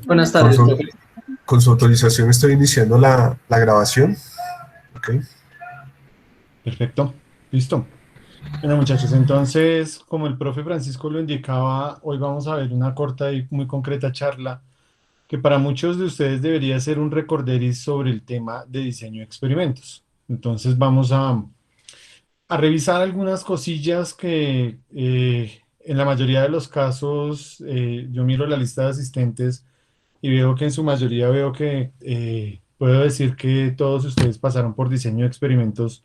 Buenas Con tardes, su, profe. con su autorización estoy iniciando la grabación. Ok. Perfecto, listo. Bueno, muchachos, entonces, como el profe Francisco lo indicaba, hoy vamos a ver una corta y muy concreta charla que para muchos de ustedes debería ser un recorderis sobre el tema de diseño de experimentos. Entonces, vamos a revisar algunas cosillas que en la mayoría de los casos yo miro la lista de asistentes y veo que en su mayoría veo que puedo decir que todos ustedes pasaron por diseño de experimentos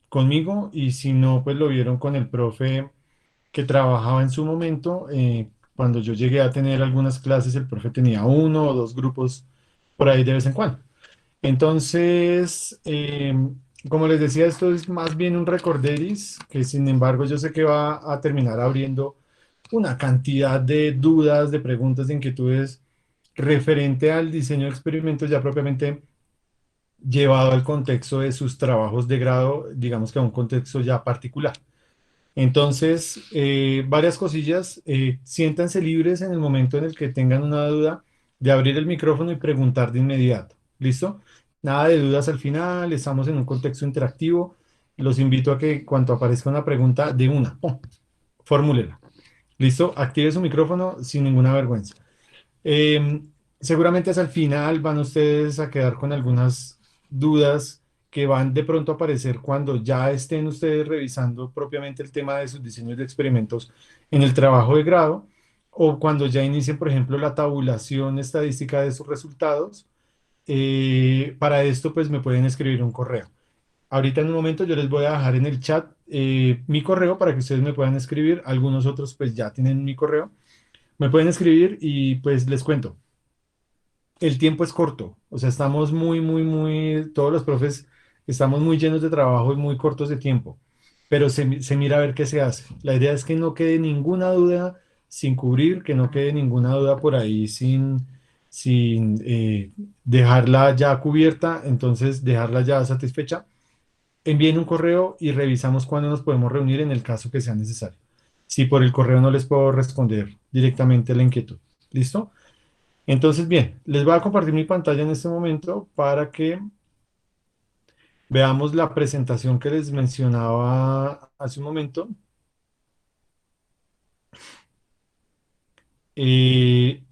conmigo y si no, pues lo vieron con el profe que trabajaba en su momento. Cuando yo llegué a tener algunas clases, el profe tenía uno o dos grupos por ahí de vez en cuando. Entonces, como les decía, esto es más bien un recorderis que sin embargo yo sé que va a terminar abriendo una cantidad de dudas, de preguntas, de inquietudes referente al diseño de experimentos ya propiamente llevado al contexto de sus trabajos de grado, digamos que a un contexto ya particular. Entonces, varias cosillas, siéntanse libres en el momento en el que tengan una duda de abrir el micrófono y preguntar de inmediato. ¿Listo? Nada de dudas al final, estamos en un contexto interactivo. Los invito a que cuando aparezca una pregunta, de una, ¡pum!, formúlela. ¿Listo? Active su micrófono sin ninguna vergüenza. Eh, Seguramente hasta el final van ustedes a quedar con algunas dudas que van de pronto a aparecer cuando ya estén ustedes revisando propiamente el tema de sus diseños de experimentos en el trabajo de grado o cuando ya inicien, por ejemplo, la tabulación estadística de sus resultados. Para esto, pues me pueden escribir un correo. Ahorita en un momento yo les voy a dejar en el chat mi correo para que ustedes me puedan escribir. Algunos otros pues ya tienen mi correo. Me pueden escribir y pues les cuento el tiempo es corto, o sea, estamos todos los profes estamos muy llenos de trabajo y muy cortos de tiempo, pero se mira a ver qué se hace. La idea es que no quede ninguna duda sin cubrir, que no quede ninguna duda por ahí sin dejarla ya cubierta, entonces dejarla ya satisfecha. Envíen un correo y revisamos cuándo nos podemos reunir en el caso que sea necesario. Si por el correo no les puedo responder directamente la inquietud. ¿Listo? Entonces, bien, les voy a compartir mi pantalla en este momento para que veamos la presentación que les mencionaba hace un momento.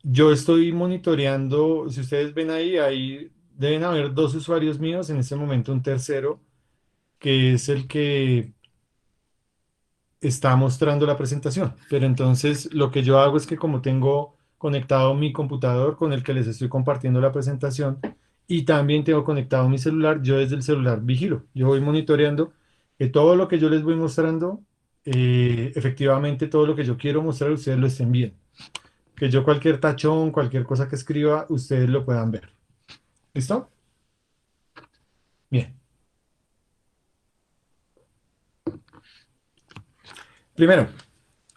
Yo estoy monitoreando, si ustedes ven ahí deben haber dos usuarios míos, en este momento un tercero, que es el que está mostrando la presentación. Pero entonces lo que yo hago es que como tengo conectado mi computador con el que les estoy compartiendo la presentación y también tengo conectado mi celular, yo desde el celular vigilo. Yo voy monitoreando que todo lo que yo les voy mostrando, efectivamente todo lo que yo quiero mostrar, ustedes lo estén viendo. Que yo cualquier tachón, cualquier cosa que escriba, ustedes lo puedan ver. ¿Listo? Bien. Primero,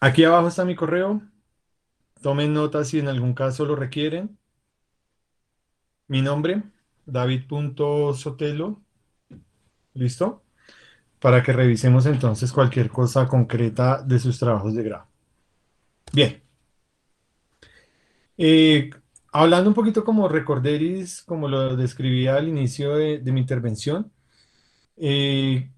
aquí abajo está mi correo. Tomen nota si en algún caso lo requieren. Mi nombre, David.Sotelo, ¿listo? Para que revisemos entonces cualquier cosa concreta de sus trabajos de grado. Bien, eh, hablando un poquito como recorderis, como lo describía al inicio de mi intervención, eh,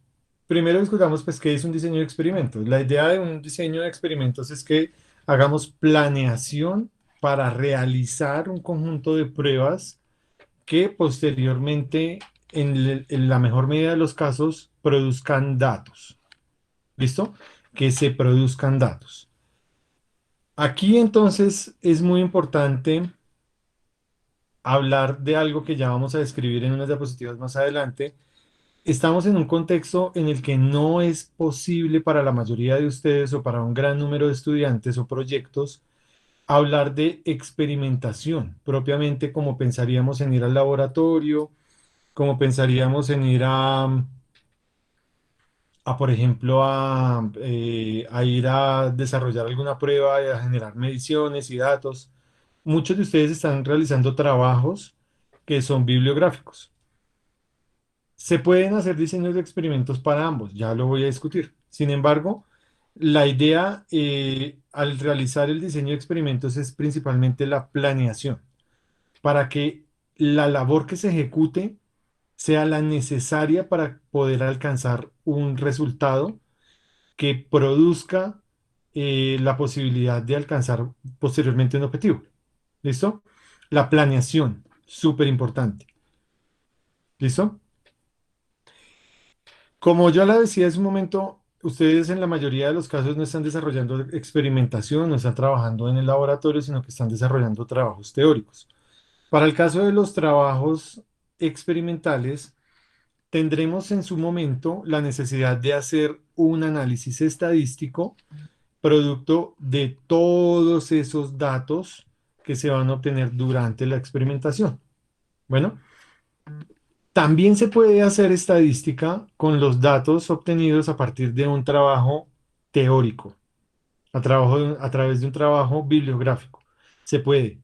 primero discutamos pues qué es un diseño de experimentos. La idea de un diseño de experimentos es que hagamos planeación para realizar un conjunto de pruebas que posteriormente, en la mejor medida de los casos, produzcan datos. ¿Listo? Que se produzcan datos. Aquí entonces es muy importante hablar de algo que ya vamos a describir en unas diapositivas más adelante. Estamos en un contexto en el que no es posible para la mayoría de ustedes o para un gran número de estudiantes o proyectos hablar de experimentación, propiamente como pensaríamos en ir al laboratorio, como pensaríamos en ir por ejemplo, a ir a desarrollar alguna prueba y a generar mediciones y datos. Muchos de ustedes están realizando trabajos que son bibliográficos. Se pueden hacer diseños de experimentos para ambos, ya lo voy a discutir. Sin embargo, La idea al realizar el diseño de experimentos es principalmente la planeación, para que la labor que se ejecute sea la necesaria para poder alcanzar un resultado que produzca la posibilidad de alcanzar posteriormente un objetivo. ¿Listo? La planeación, súper importante. ¿Listo? Como yo la decía hace un momento, ustedes en la mayoría de los casos no están desarrollando experimentación, no están trabajando en el laboratorio, sino que están desarrollando trabajos teóricos. Para el caso de los trabajos experimentales, tendremos en su momento la necesidad de hacer un análisis estadístico producto de todos esos datos que se van a obtener durante la experimentación. Bueno, también se puede hacer estadística con los datos obtenidos a partir de un trabajo teórico, a través de un trabajo bibliográfico. Se puede.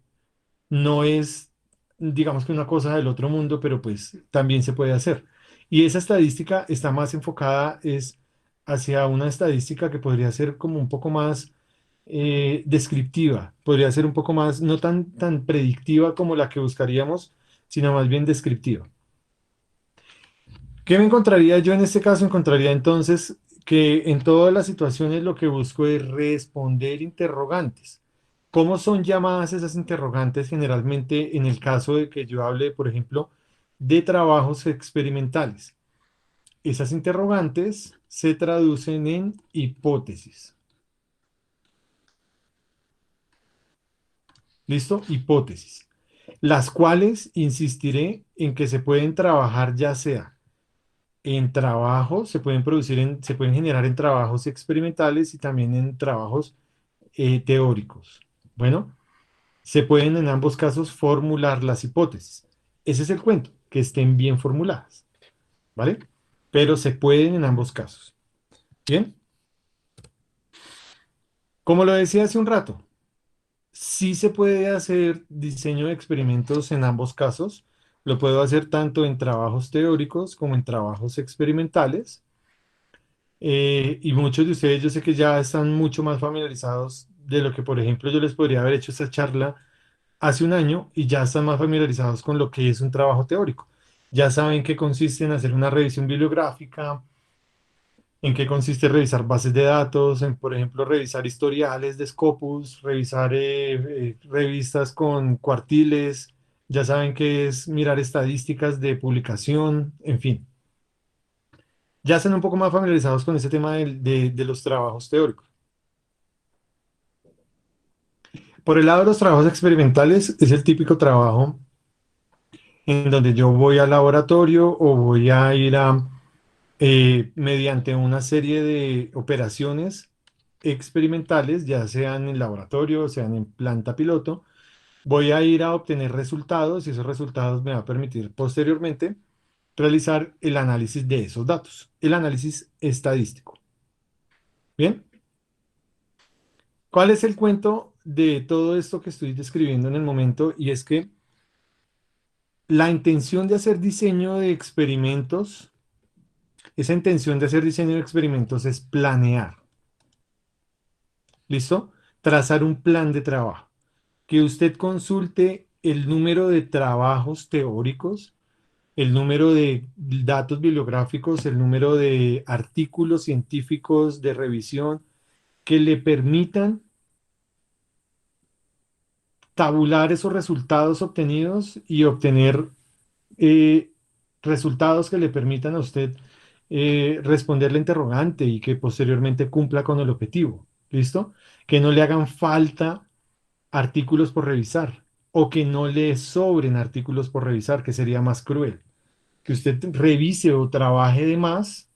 No es, digamos que una cosa del otro mundo, pero pues también se puede hacer. Y esa estadística está más enfocada es hacia una estadística que podría ser como un poco más descriptiva, podría ser un poco más, no tan predictiva como la que buscaríamos, sino más bien descriptiva. ¿Qué me encontraría yo en este caso? Encontraría entonces que en todas las situaciones lo que busco es responder interrogantes. ¿Cómo son llamadas esas interrogantes generalmente en el caso de que yo hable, por ejemplo, de trabajos experimentales? Esas interrogantes se traducen en hipótesis. ¿Listo? Hipótesis. Las cuales insistiré en que se pueden trabajar ya sea en trabajos, se pueden generar en trabajos experimentales y también en trabajos teóricos. Bueno, se pueden en ambos casos formular las hipótesis. Ese es el cuento, que estén bien formuladas, ¿vale? Pero se pueden en ambos casos. Bien, como lo decía hace un rato, sí se puede hacer diseño de experimentos en ambos casos. Lo puedo hacer tanto en trabajos teóricos como en trabajos experimentales. Y muchos de ustedes yo sé que ya están mucho más familiarizados de lo que, por ejemplo, yo les podría haber hecho esta charla hace un año y ya están más familiarizados con lo que es un trabajo teórico. Ya saben qué consiste en hacer una revisión bibliográfica, en qué consiste revisar bases de datos, en, por ejemplo, revisar historiales de Scopus, revisar revistas con cuartiles, ya saben qué es mirar estadísticas de publicación, en fin. Ya están un poco más familiarizados con ese tema de los trabajos teóricos. Por el lado de los trabajos experimentales, es el típico trabajo en donde yo voy al laboratorio o voy a ir a, mediante una serie de operaciones experimentales, ya sean en laboratorio, sean en planta piloto, voy a ir a obtener resultados y esos resultados me va a permitir posteriormente realizar el análisis de esos datos, el análisis estadístico. Bien, ¿cuál es el cuento de todo esto que estoy describiendo en el momento? Y es que la intención de hacer diseño de experimentos, esa intención de hacer diseño de experimentos es planear, ¿listo? Trazar un plan de trabajo. Que usted consulte el número de trabajos teóricos, el número de datos bibliográficos, el número de artículos científicos de revisión que le permitan tabular esos resultados obtenidos y obtener eh, resultados que le permitan a usted responder la interrogante y que posteriormente cumpla con el objetivo. ¿Listo? Que no le hagan falta artículos por revisar o que no le sobren artículos por revisar, que sería más cruel. Que usted revise o trabaje de más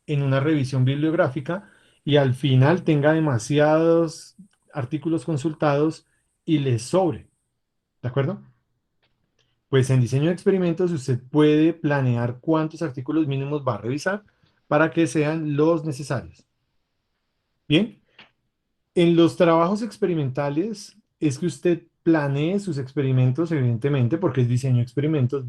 en una revisión bibliográfica y al final tenga demasiados artículos consultados y le sobre. ¿De acuerdo? Pues en diseño de experimentos usted puede planear cuántos artículos mínimos va a revisar para que sean los necesarios. Bien, en los trabajos experimentales es que usted planee sus experimentos, evidentemente, porque es diseño de experimentos.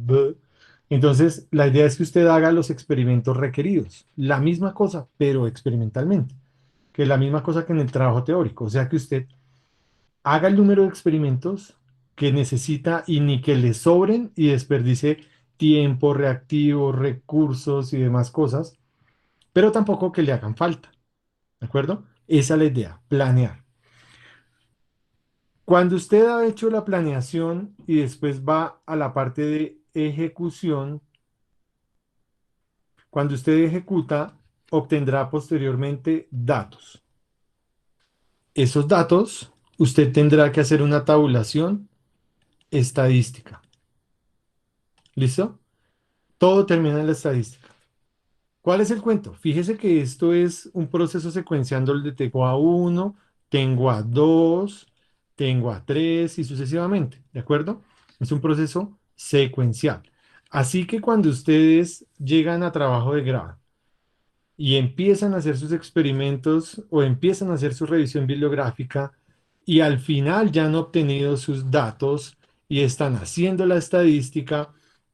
Entonces, la idea es que usted haga los experimentos requeridos. La misma cosa, pero experimentalmente. que es la misma cosa que en el trabajo teórico. O sea que usted haga el número de experimentos que necesita y ni que le sobren y desperdicie tiempo, reactivos, recursos y demás cosas, pero tampoco que le hagan falta. ¿De acuerdo? Esa es la idea, planear. Cuando usted ha hecho la planeación y después va a la parte de ejecución, cuando usted ejecuta, obtendrá posteriormente datos. Esos datos, usted tendrá que hacer una tabulación estadística. ¿Listo? Todo termina en la estadística. ¿Cuál es el cuento? Fíjese que esto es un proceso secuenciando donde tengo a uno, tengo a dos, tengo a tres y sucesivamente, ¿de acuerdo? Es un proceso secuencial. Así que cuando ustedes llegan a trabajo de grado y empiezan a hacer sus experimentos o empiezan a hacer su revisión bibliográfica y al final ya han obtenido sus datos y están haciendo la estadística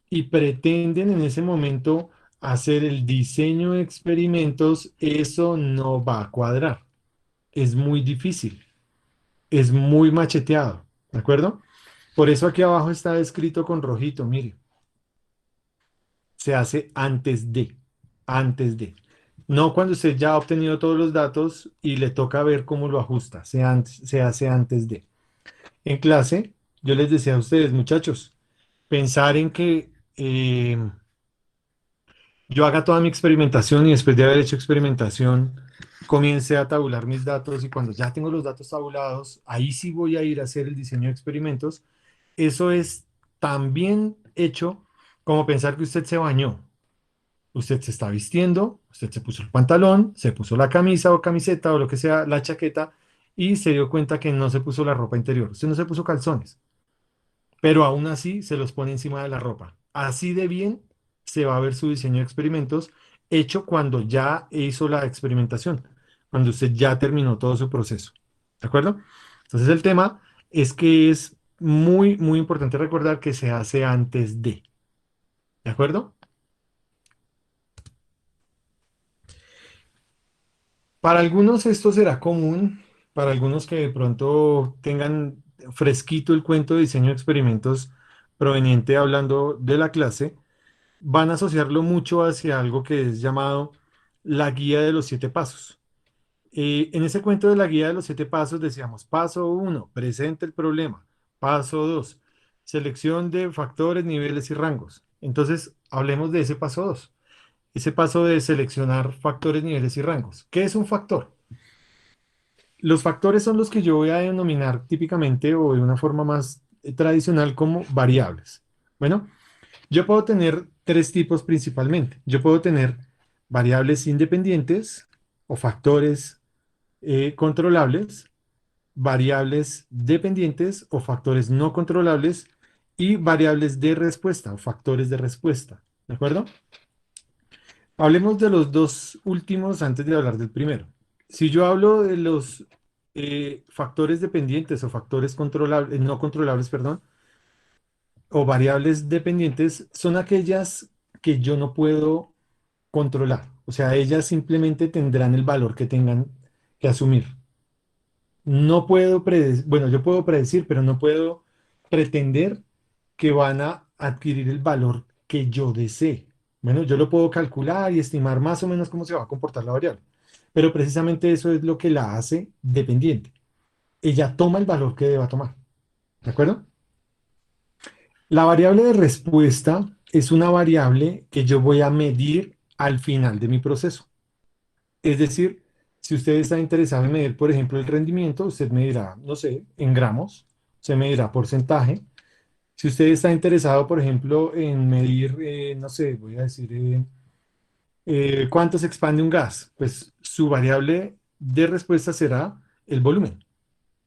y pretenden en ese momento hacer el diseño de experimentos, eso no va a cuadrar. Es muy difícil, es muy macheteado, ¿de acuerdo? Por eso aquí abajo está escrito con rojito, mire, se hace antes de. No cuando usted ya ha obtenido todos los datos y le toca ver cómo lo ajusta, se hace antes de. En clase, yo les decía a ustedes, muchachos, pensar en que yo haga toda mi experimentación y después de haber hecho experimentación, comience a tabular mis datos y cuando ya tengo los datos tabulados, ahí sí voy a ir a hacer el diseño de experimentos. Eso es tan bien hecho como pensar que usted se bañó. Usted se está vistiendo, usted se puso el pantalón, se puso la camisa o camiseta o lo que sea, la chaqueta, y se dio cuenta que no se puso la ropa interior. Usted no se puso calzones, pero aún así se los pone encima de la ropa. Así de bien se va a ver su diseño de experimentos hecho cuando ya hizo la experimentación, cuando usted ya terminó todo su proceso. ¿De acuerdo? Entonces el tema es que es muy, muy importante recordar que se hace antes de. ¿De acuerdo? Para algunos esto será común, para algunos que de pronto tengan fresquito el cuento de diseño de experimentos proveniente hablando de la clase, van a asociarlo mucho hacia algo que es llamado la guía de los 7 pasos. En ese cuento de la guía de los 7 pasos decíamos, paso uno, presente el problema. Paso 2, selección de factores, niveles y rangos. Entonces, hablemos de ese paso 2, ese paso de seleccionar factores, niveles y rangos. ¿Qué es un factor? Los factores son los que yo voy a denominar típicamente o de una forma más tradicional como variables. Bueno, yo puedo tener tres tipos principalmente. Yo puedo tener variables independientes o factores controlables, variables dependientes o factores no controlables y variables de respuesta o factores de respuesta. ¿De acuerdo? Hablemos de los dos últimos antes de hablar del primero. Si yo hablo de los factores dependientes o factores controlables, no controlables, perdón, o variables dependientes, son aquellas que yo no puedo controlar. O sea, ellas simplemente tendrán el valor que tengan que asumir. No puedo predecir, bueno, yo puedo predecir, pero no puedo pretender que van a adquirir el valor que yo desee. Bueno, yo lo puedo calcular y estimar más o menos cómo se va a comportar la variable, pero precisamente eso es lo que la hace dependiente. Ella toma el valor que deba tomar, ¿de acuerdo? La variable de respuesta es una variable que yo voy a medir al final de mi proceso. Es decir, si usted está interesado en medir, por ejemplo, el rendimiento, usted medirá, no sé, en gramos, se medirá porcentaje. Si usted está interesado, por ejemplo, en medir, no sé, voy a decir, cuánto se expande un gas, pues su variable de respuesta será el volumen,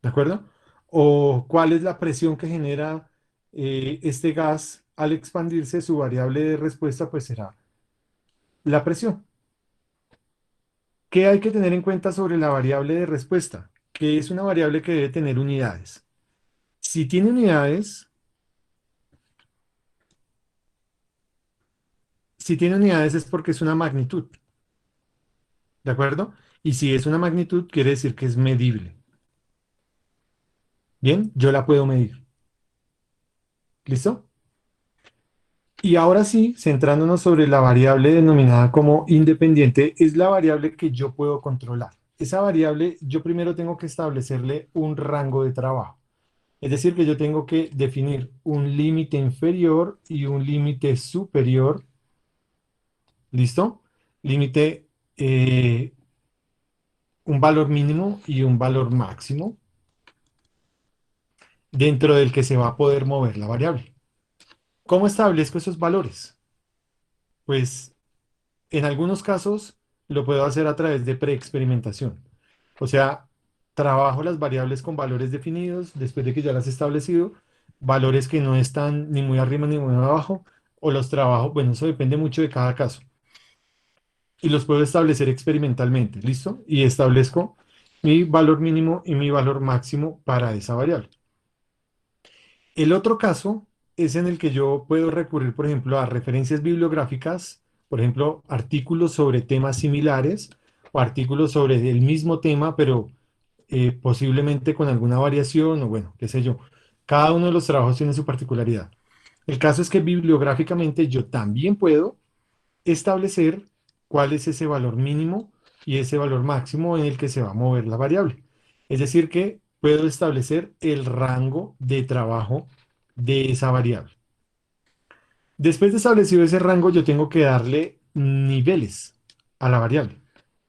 ¿de acuerdo? O cuál es la presión que genera este gas al expandirse, su variable de respuesta pues será la presión. ¿Qué hay que tener en cuenta sobre la variable de respuesta? Que es una variable que debe tener unidades. Si tiene unidades, si tiene unidades es porque es una magnitud, ¿de acuerdo? Y si es una magnitud, quiere decir que es medible. Bien, yo la puedo medir. ¿Listo? Y ahora sí, centrándonos sobre la variable denominada como independiente, es la variable que yo puedo controlar. Esa variable, yo primero tengo que establecerle un rango de trabajo. Es decir, que yo tengo que definir un límite inferior y un límite superior. ¿Listo? Límite, un valor mínimo y un valor máximo dentro del que se va a poder mover la variable. ¿Cómo establezco esos valores? Pues en algunos casos lo puedo hacer a través de preexperimentación. O sea, trabajo las variables con valores definidos después de que ya las he establecido, valores que no están ni muy arriba ni muy abajo, o los trabajo, bueno, eso depende mucho de cada caso. Y los puedo establecer experimentalmente, ¿listo? Y establezco mi valor mínimo y mi valor máximo para esa variable. El otro caso es en el que yo puedo recurrir, por ejemplo, a referencias bibliográficas, por ejemplo, artículos sobre temas similares o artículos sobre el mismo tema, pero posiblemente con alguna variación o bueno, qué sé yo. Cada uno de los trabajos tiene su particularidad. El caso es que bibliográficamente yo también puedo establecer cuál es ese valor mínimo y ese valor máximo en el que se va a mover la variable. Es decir, que puedo establecer el rango de trabajo de esa variable. Después de establecido ese rango, yo tengo que darle niveles a la variable.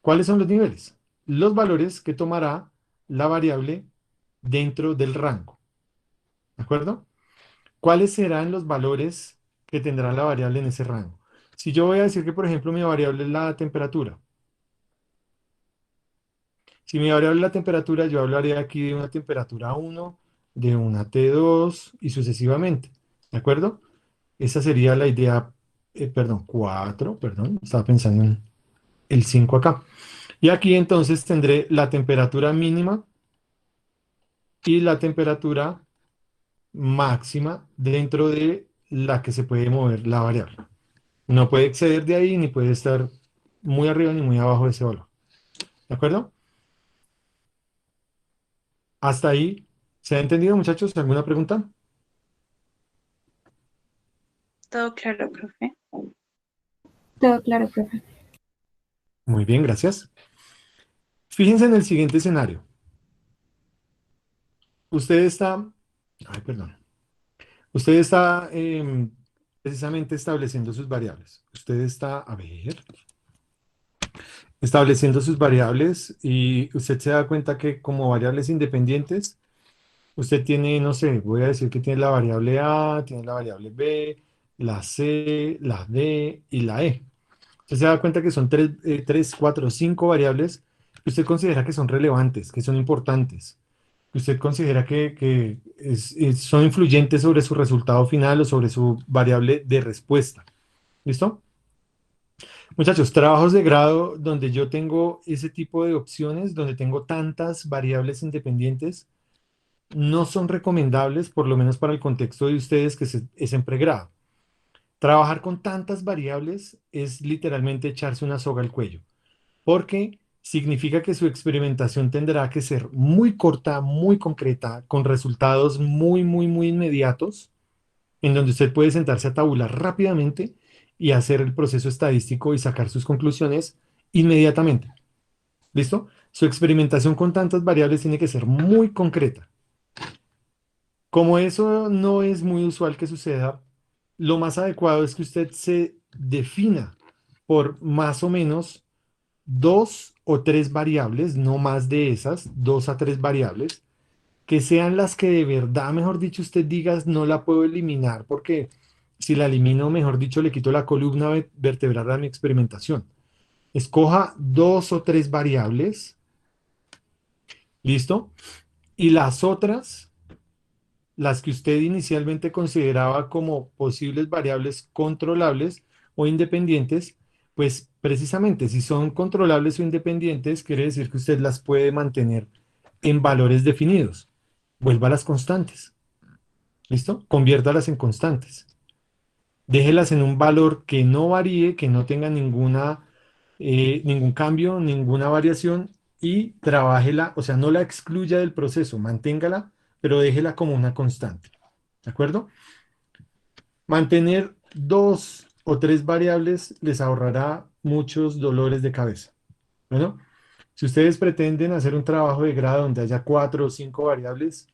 ¿Cuáles son los niveles? Los valores que tomará la variable dentro del rango. ¿De acuerdo? ¿Cuáles serán los valores que tendrá la variable en ese rango? Si yo voy a decir que, por ejemplo, mi variable es la temperatura. Si mi variable es la temperatura, yo hablaría aquí de una temperatura 1, de una T2 y sucesivamente. ¿De acuerdo? Esa sería la idea, perdón, 4, perdón, estaba pensando en el 5 acá. Y aquí entonces tendré la temperatura mínima y la temperatura máxima dentro de la que se puede mover la variable. No puede exceder de ahí ni puede estar muy arriba ni muy abajo de ese valor. ¿De acuerdo? Hasta ahí. ¿Se ha entendido, muchachos? ¿Alguna pregunta? Todo claro, profe. Todo claro, profe. Muy bien, gracias. Fíjense en el siguiente escenario. Usted está, ay, perdón. Usted está precisamente estableciendo sus variables. Usted está, a ver, estableciendo sus variables y usted se da cuenta que como variables independientes, usted tiene, no sé, voy a decir que tiene la variable A, tiene la variable B, la C, la D y la E. Usted se da cuenta que son tres, cuatro, cinco variables que usted considera que son relevantes, que son importantes, que usted considera que son influyentes sobre su resultado final o sobre su variable de respuesta. ¿Listo? Muchachos, trabajos de grado donde yo tengo ese tipo de opciones, donde tengo tantas variables independientes, no son recomendables, por lo menos para el contexto de ustedes que es en pregrado. Trabajar con tantas variables es literalmente echarse una soga al cuello, porque significa que su experimentación tendrá que ser muy corta, muy concreta, con resultados muy, muy, muy inmediatos, en donde usted puede sentarse a tabular rápidamente y hacer el proceso estadístico y sacar sus conclusiones inmediatamente. ¿Listo? Su experimentación con tantas variables tiene que ser muy concreta. Como eso no es muy usual que suceda, lo más adecuado es que usted se defina por más o menos dos o tres variables, no más de esas, dos a tres variables, que sean las que de verdad, mejor dicho, usted diga, no la puedo eliminar, porque si la elimino, mejor dicho, le quito la columna vertebral a mi experimentación. Escoja dos o tres variables, ¿listo? Y las otras, las que usted inicialmente consideraba como posibles variables controlables o independientes, pues precisamente si son controlables o independientes, quiere decir que usted las puede mantener en valores definidos. Vuélvalas constantes. ¿Listo? Conviértalas en constantes. Déjelas en un valor que no varíe, que no tenga ninguna ningún cambio, ninguna variación y trabájela, o sea, no la excluya del proceso, manténgala, pero déjela como una constante. ¿De acuerdo? Mantener dos o tres variables les ahorrará muchos dolores de cabeza. Bueno, si ustedes pretenden hacer un trabajo de grado donde haya cuatro o cinco variables,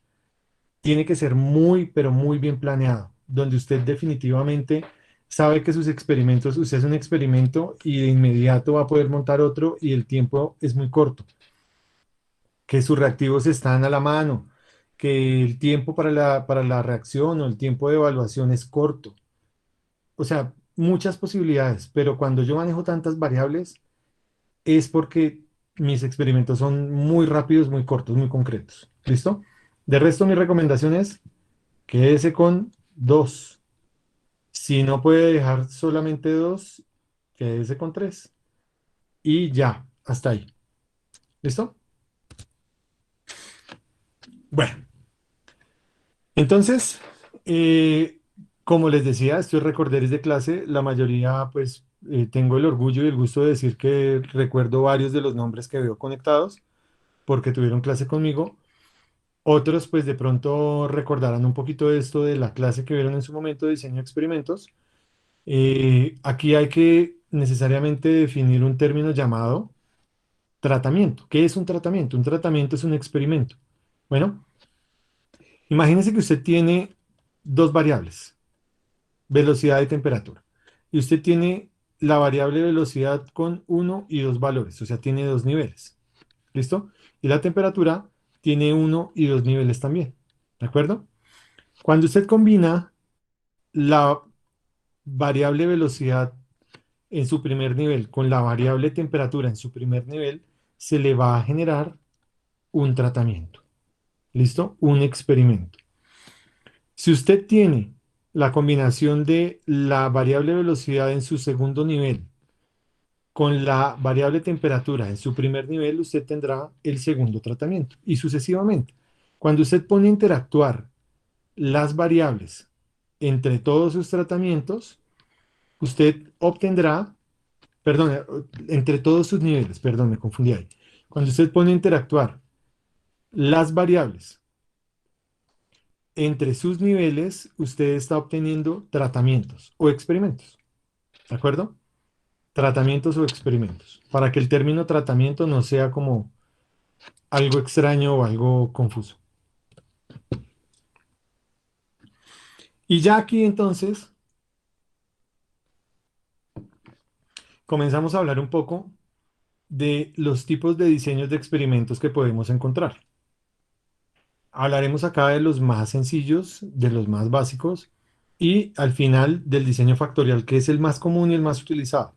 tiene que ser muy, pero muy bien planeado, donde usted definitivamente sabe que sus experimentos, usted hace un experimento y de inmediato va a poder montar otro y el tiempo es muy corto, que sus reactivos están a la mano, que el tiempo para la reacción o el tiempo de evaluación es corto. O sea, muchas posibilidades, pero cuando yo manejo tantas variables es porque mis experimentos son muy rápidos, muy cortos, muy concretos. ¿Listo? De resto, mi recomendación es quédese con dos. Si no puede dejar solamente dos, quédese con tres. Y ya, hasta ahí. ¿Listo? Bueno, entonces, eh, como les decía, estos recorderis de clase, la mayoría, pues, tengo el orgullo y el gusto de decir que recuerdo varios de los nombres que veo conectados porque tuvieron clase conmigo. Otros, pues, de pronto recordarán un poquito de esto de la clase que vieron en su momento de diseño de experimentos. Aquí hay que necesariamente definir un término llamado tratamiento. ¿Qué es un tratamiento? Un tratamiento es un experimento. Bueno, imagínese que usted tiene dos variables, velocidad y temperatura. Y usted tiene la variable velocidad con uno y dos valores, o sea, tiene dos niveles. ¿Listo? Y la temperatura tiene uno y dos niveles también. ¿De acuerdo? Cuando usted combina la variable velocidad en su primer nivel con la variable temperatura en su primer nivel, se le va a generar un tratamiento. ¿Listo? Un experimento. Si usted tiene la combinación de la variable velocidad en su segundo nivel con la variable temperatura en su primer nivel, usted tendrá el segundo tratamiento y sucesivamente. Cuando usted pone a interactuar las variables entre todos sus tratamientos, usted obtendrá, perdón, entre todos sus niveles, perdón, me confundí ahí. Cuando usted pone a interactuar las variables entre sus niveles, usted está obteniendo tratamientos o experimentos. ¿De acuerdo? Tratamientos o experimentos. Para que el término tratamiento no sea como algo extraño o algo confuso. Y ya aquí entonces comenzamos a hablar un poco de los tipos de diseños de experimentos que podemos encontrar. Hablaremos acá de los más sencillos, de los más básicos y al final del diseño factorial, que es el más común y el más utilizado.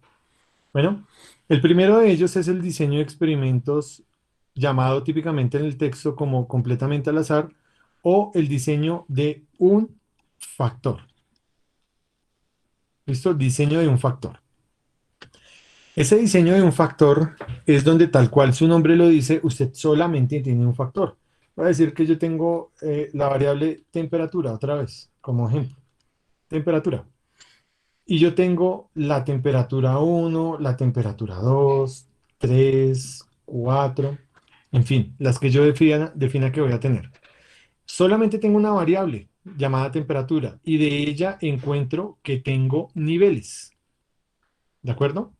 Bueno, el primero de ellos es el diseño de experimentos llamado típicamente en el texto como completamente al azar o el diseño de un factor. ¿Listo? Diseño de un factor. Ese diseño de un factor es donde tal cual su nombre lo dice, usted solamente tiene un factor. Voy a decir que yo tengo la variable temperatura otra vez, como ejemplo. Temperatura. Y yo tengo la temperatura uno, la temperatura 2, 3, 4, en fin, las que yo defina que voy a tener. Solamente tengo una variable llamada temperatura y de ella encuentro que tengo niveles. ¿De acuerdo?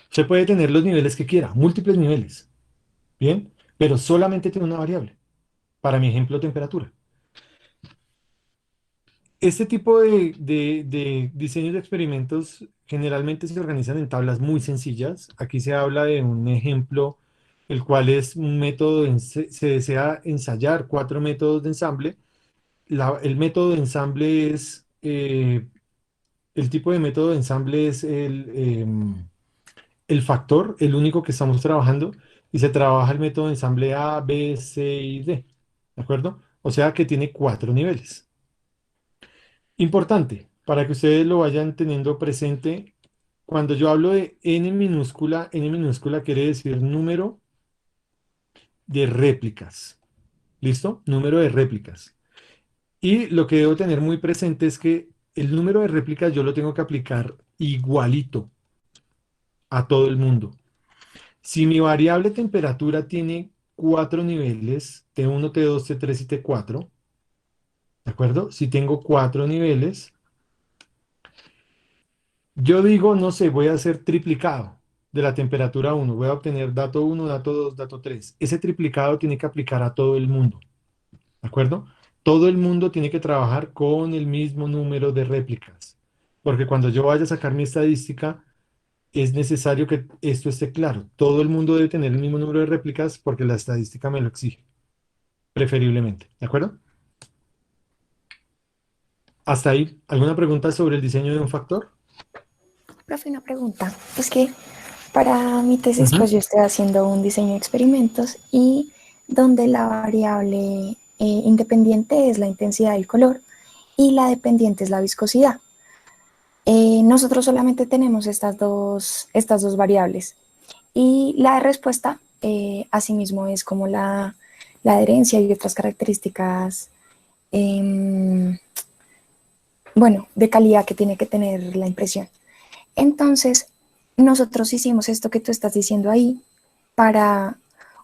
Usted puede tener los niveles que quiera, múltiples niveles. Bien, pero solamente tengo una variable. Para mi ejemplo, temperatura. Este tipo de diseños de experimentos generalmente se organizan en tablas muy sencillas. Aquí se habla de un ejemplo, el cual es un método, se desea ensayar cuatro métodos de ensamble. El método de ensamble es, el tipo de método de ensamble es el factor, el único que estamos trabajando, y se trabaja el método de ensamble A, B, C y D. ¿De acuerdo? O sea que tiene cuatro niveles. Importante, para que ustedes lo vayan teniendo presente, cuando yo hablo de n minúscula quiere decir número de réplicas. ¿Listo? Número de réplicas. Y lo que debo tener muy presente es que el número de réplicas yo lo tengo que aplicar igualito a todo el mundo. Si mi variable temperatura tiene 4 niveles, T1, T2, T3 y T4, ¿de acuerdo? Si tengo 4 niveles, yo digo, no sé, voy a hacer triplicado de la temperatura 1. Voy a obtener dato 1, dato 2, dato 3. Ese triplicado tiene que aplicar a todo el mundo, ¿de acuerdo? Todo el mundo tiene que trabajar con el mismo número de réplicas, porque cuando yo vaya a sacar mi estadística, es necesario que esto esté claro. Todo el mundo debe tener el mismo número de réplicas porque la estadística me lo exige, preferiblemente, ¿de acuerdo? Hasta ahí. ¿Alguna pregunta sobre el diseño de un factor? Profe, una pregunta. Es que para mi tesis, Ujú. pues yo estoy haciendo un diseño de experimentos y donde la variable independiente es la intensidad del color y la dependiente es la viscosidad. Nosotros solamente tenemos estas dos variables y la respuesta asimismo es como la adherencia y otras características eh, bueno, de calidad que tiene que tener la impresión. Entonces, nosotros hicimos esto que tú estás diciendo ahí para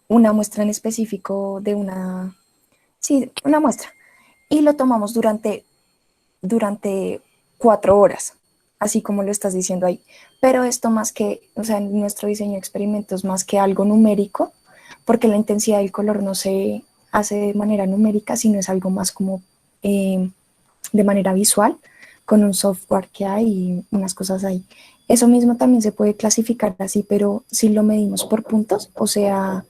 una muestra en específico de una muestra. Y lo tomamos durante 4 horas, así como lo estás diciendo ahí. Pero esto más que, o sea, en nuestro diseño de experimentos, más que algo numérico, porque la intensidad del color no se hace de manera numérica, sino es algo más como de manera visual, con un software que hay y unas cosas ahí. Eso mismo también se puede clasificar así, pero si lo medimos por puntos, o sea,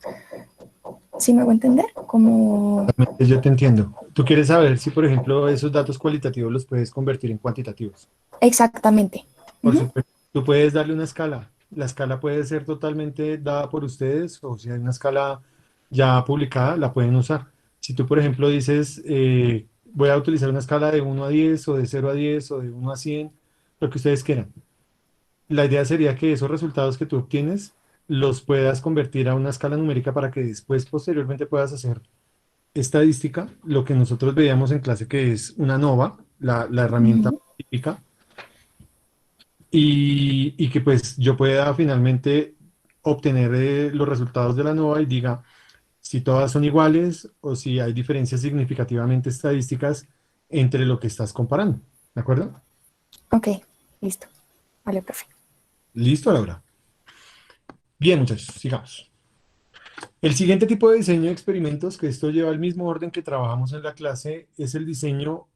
¿sí me voy a entender? Como Yo te entiendo. Tú quieres saber si, por ejemplo, esos datos cualitativos los puedes convertir en cuantitativos. exactamente. Por Ujú. supuesto, tú puedes darle una escala. La escala puede ser totalmente dada por ustedes o si hay una escala ya publicada, la pueden usar. Si tú, por ejemplo, dices, voy a utilizar una escala de 1 a 10 o de 0 a 10 o de 1 a 100, lo que ustedes quieran. La idea sería que esos resultados que tú obtienes los puedas convertir a una escala numérica para que después, posteriormente, puedas hacer estadística, lo que nosotros veíamos en clase que es una ANOVA, la herramienta Ujú. típica, y que pues yo pueda finalmente obtener los resultados de la ANOVA y diga si todas son iguales o si hay diferencias significativamente estadísticas entre lo que estás comparando. ¿De acuerdo? Ok, listo. Vale, profe. Listo, Laura. Bien, muchachos, sigamos. El siguiente tipo de diseño de experimentos, que esto lleva el mismo orden que trabajamos en la clase, es el diseño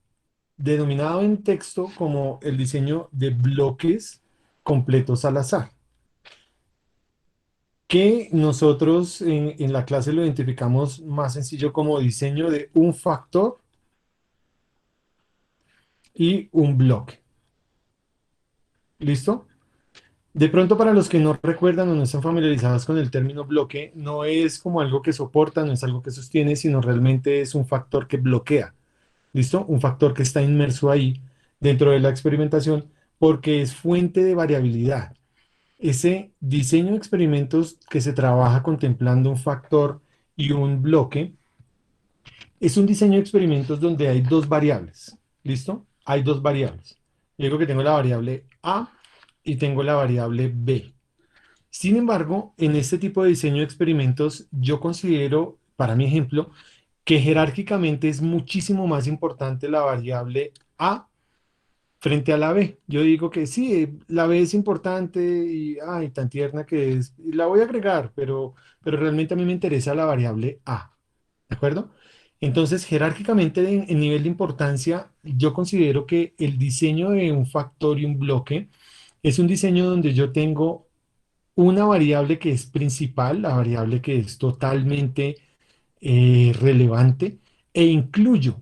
denominado en texto como el diseño de bloques completos al azar, que nosotros en la clase lo identificamos más sencillo como diseño de un factor y un bloque. ¿Listo? De pronto, para los que no recuerdan o no están familiarizados con el término bloque, no es como algo que soporta, no es algo que sostiene, sino realmente es un factor que bloquea. ¿Listo? Un factor que está inmerso ahí dentro de la experimentación porque es fuente de variabilidad. Ese diseño de experimentos que se trabaja contemplando un factor y un bloque es un diseño de experimentos donde hay dos variables. ¿Listo? Hay dos variables. Yo digo que tengo la variable A y tengo la variable B. Sin embargo, en este tipo de diseño de experimentos, yo considero, para mi ejemplo, que jerárquicamente es muchísimo más importante la variable A frente a la B. Yo digo que sí, la B es importante y ay, tan tierna que es, y la voy a agregar, pero realmente a mí me interesa la variable A, ¿de acuerdo? Entonces, jerárquicamente, en nivel de importancia, yo considero que el diseño de un factor y un bloque es un diseño donde yo tengo una variable que es principal, la variable que es totalmente relevante, e incluyo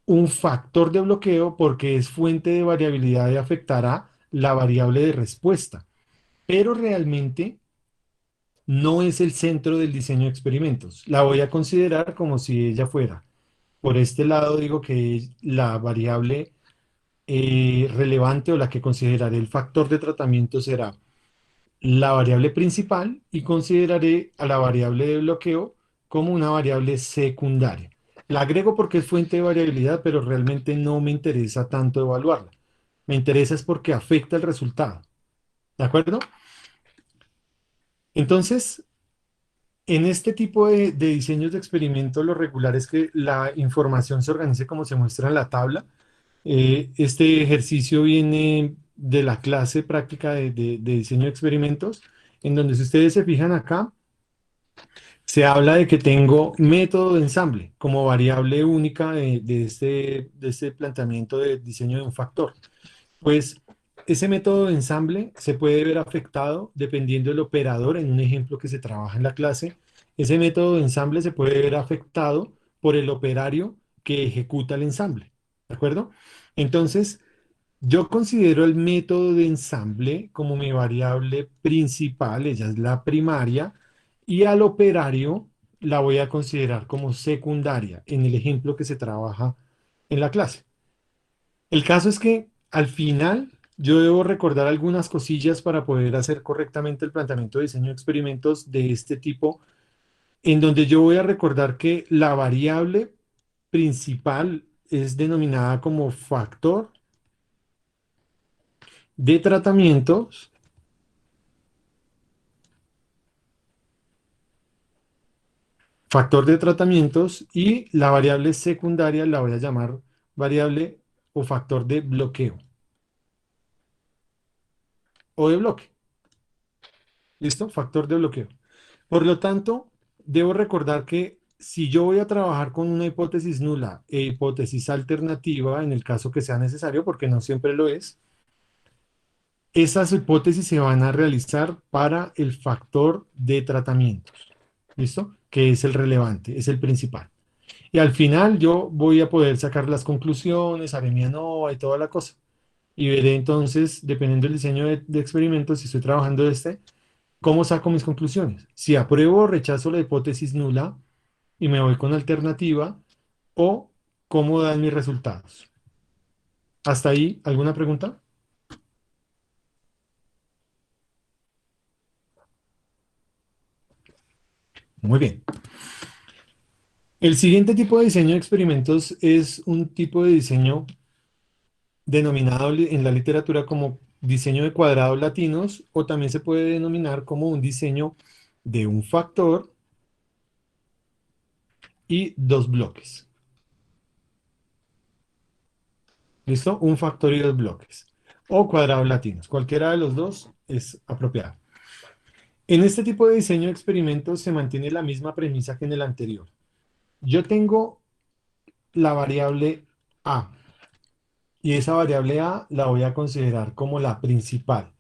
un factor de bloqueo porque es fuente de variabilidad y afectará la variable de respuesta, pero realmente no es el centro del diseño de experimentos. La voy a considerar como si ella fuera. Por este lado digo que la variable relevante o la que consideraré el factor de tratamiento será la variable principal y consideraré a la variable de bloqueo como una variable secundaria. La agrego porque es fuente de variabilidad, pero realmente no me interesa tanto evaluarla. Me interesa es porque afecta el resultado. ¿De acuerdo? Entonces, en este tipo de diseños de experimento, lo regular es que la información se organice como se muestra en la tabla. Este ejercicio viene de la clase práctica de diseño de experimentos, en donde si ustedes se fijan acá, se habla de que tengo método de ensamble como variable única de este planteamiento de diseño de un factor. Pues ese método de ensamble se puede ver afectado dependiendo del operador, en un ejemplo que se trabaja en la clase. Ese método de ensamble se puede ver afectado por el operario que ejecuta el ensamble. ¿De acuerdo? Entonces, yo considero el método de ensamble como mi variable principal, ella es la primaria, y al operario la voy a considerar como secundaria en el ejemplo que se trabaja en la clase. El caso es que al final yo debo recordar algunas cosillas para poder hacer correctamente el planteamiento de diseño de experimentos de este tipo, en donde yo voy a recordar que la variable principal es denominada como de tratamientos, factor de tratamientos, y la variable secundaria la voy a llamar variable o factor de bloqueo o de bloque. ¿Listo? Factor de bloqueo. Por lo tanto, debo recordar que si yo voy a trabajar con una hipótesis nula e hipótesis alternativa, en el caso que sea necesario, porque no siempre lo es, esas hipótesis se van a realizar para el factor de tratamientos. ¿Listo? Que es el relevante, es el principal. Y al final yo voy a poder sacar las conclusiones, haré mi ANOVA y toda la cosa. Y veré entonces, dependiendo del diseño de experimentos, si estoy trabajando cómo saco mis conclusiones. Si apruebo o rechazo la hipótesis nula y me voy con alternativa, o cómo dan mis resultados. ¿Hasta ahí alguna pregunta? Muy bien. El siguiente tipo de diseño de experimentos es un tipo de diseño denominado en la literatura como diseño de cuadrados latinos, o también se puede denominar como un diseño de un factor y dos bloques. ¿Listo? Un factor y dos bloques. O cuadrados latinos. Cualquiera de los dos es apropiado. En este tipo de diseño de experimentos se mantiene la misma premisa que en el anterior. Yo tengo la variable A, y esa variable A la voy a considerar como la principal,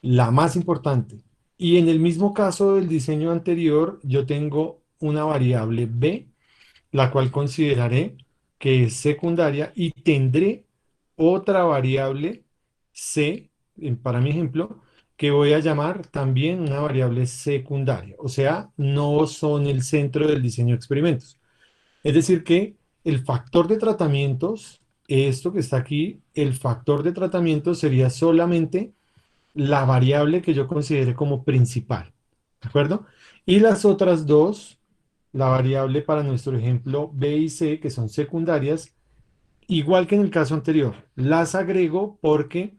la más importante. Y en el mismo caso del diseño anterior, yo tengo una variable B, la cual consideraré que es secundaria, y tendré otra variable C, para mi ejemplo, que voy a llamar también una variable secundaria. O sea, no son el centro del diseño de experimentos. Es decir, que el factor de tratamientos, esto que está aquí, el factor de tratamientos sería solamente la variable que yo considere como principal, ¿de acuerdo? Y las otras dos, la variable para nuestro ejemplo B y C, que son secundarias, igual que en el caso anterior, las agrego porque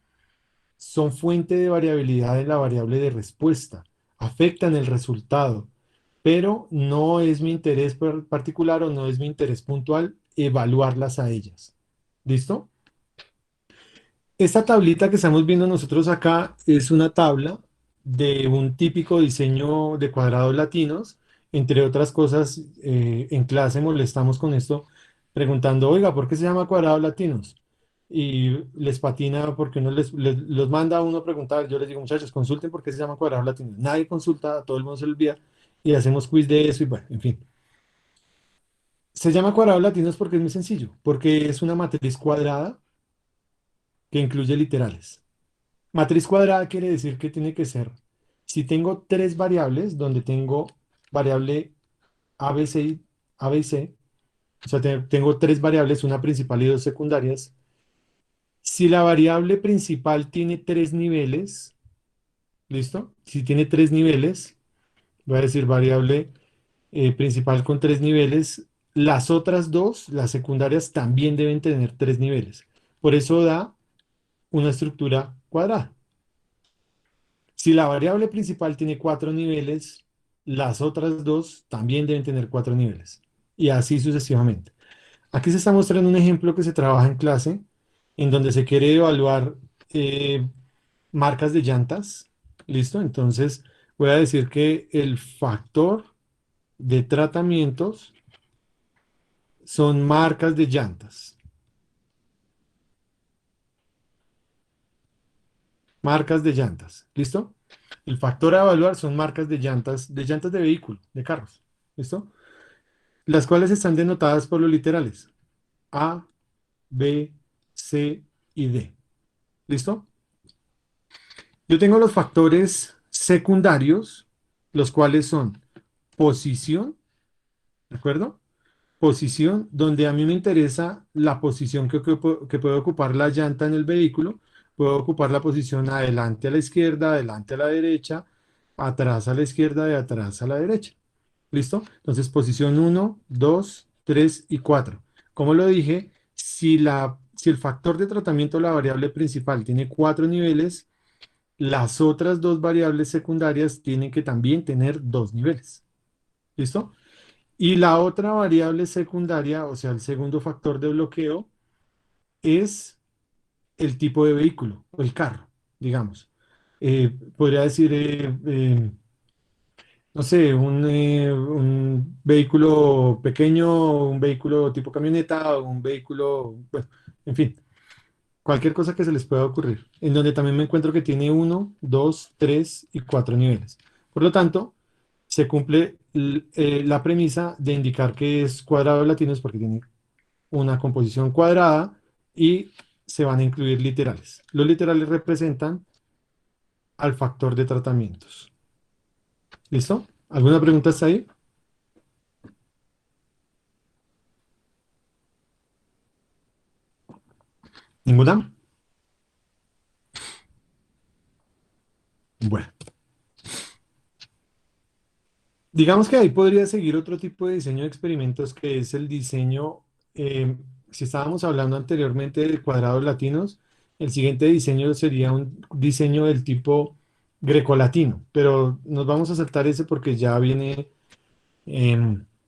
son fuente de variabilidad de la variable de respuesta, afectan el resultado, pero no es mi interés particular, o no es mi interés puntual evaluarlas a ellas. ¿Listo? Esta tablita que estamos viendo nosotros acá es una tabla de un típico diseño de cuadrados latinos. Entre otras cosas, en clase molestamos con esto preguntando, oiga, ¿por qué se llama cuadrados latinos? Y les patina porque uno los manda a uno a preguntar. Yo les digo, muchachos, consulten por qué se llama cuadrados latinos. Nadie consulta, todo el mundo se lo olvida, y hacemos quiz de eso y bueno, en fin. Se llama cuadrados latinos porque es muy sencillo, porque es una matriz cuadrada que incluye literales. Matriz cuadrada quiere decir que tiene que ser, si tengo tres variables, donde tengo variable A, B, C, A, B y C, o sea, tengo tres variables, una principal y dos secundarias. Si la variable principal tiene tres niveles, ¿listo? Si tiene tres niveles, voy a decir variable principal con tres niveles, las otras dos, las secundarias, también deben tener tres niveles. Por eso da una estructura cuadrada. Si la variable principal tiene 4 niveles, las otras dos también deben tener 4 niveles. Y así sucesivamente. Aquí se está mostrando un ejemplo que se trabaja en clase, en donde se quiere evaluar eh, marcas de llantas. ¿Listo? Entonces voy a decir que el factor de tratamientos son marcas de llantas. Marcas de llantas. ¿Listo? El factor a evaluar son marcas de llantas de vehículo, de carros. ¿Listo? Las cuales están denotadas por los literales A, B, C y D. ¿Listo? Yo tengo los factores secundarios, los cuales son posición, ¿de acuerdo? Posición, donde a mí me interesa la posición que puede ocupar la llanta en el vehículo. Puedo ocupar la posición adelante a la izquierda, adelante a la derecha, atrás a la izquierda y atrás a la derecha. ¿Listo? Entonces, posición 1, 2, 3 y 4. Como lo dije, si el factor de tratamiento de la variable principal tiene 4 niveles, las otras dos variables secundarias tienen que también tener 2 niveles. ¿Listo? Y la otra variable secundaria, o sea, el segundo factor de bloqueo, es el tipo de vehículo, o el carro, digamos. Podría decir, no sé, un vehículo pequeño, un vehículo tipo camioneta, o un vehículo, bueno, en fin, cualquier cosa que se les pueda ocurrir, en donde también me encuentro que tiene 1, 2, 3 y 4 niveles. Por lo tanto, se cumple la premisa de indicar que es cuadrado de latinos porque tiene una composición cuadrada y se van a incluir literales. Los literales representan al factor de tratamientos. ¿Listo? ¿Alguna pregunta hasta ahí? ¿Ninguna? Bueno, digamos que ahí podría seguir otro tipo de diseño de experimentos que es el diseño, si estábamos hablando anteriormente de cuadrados latinos, el siguiente diseño sería un diseño del tipo grecolatino, pero nos vamos a saltar ese porque ya viene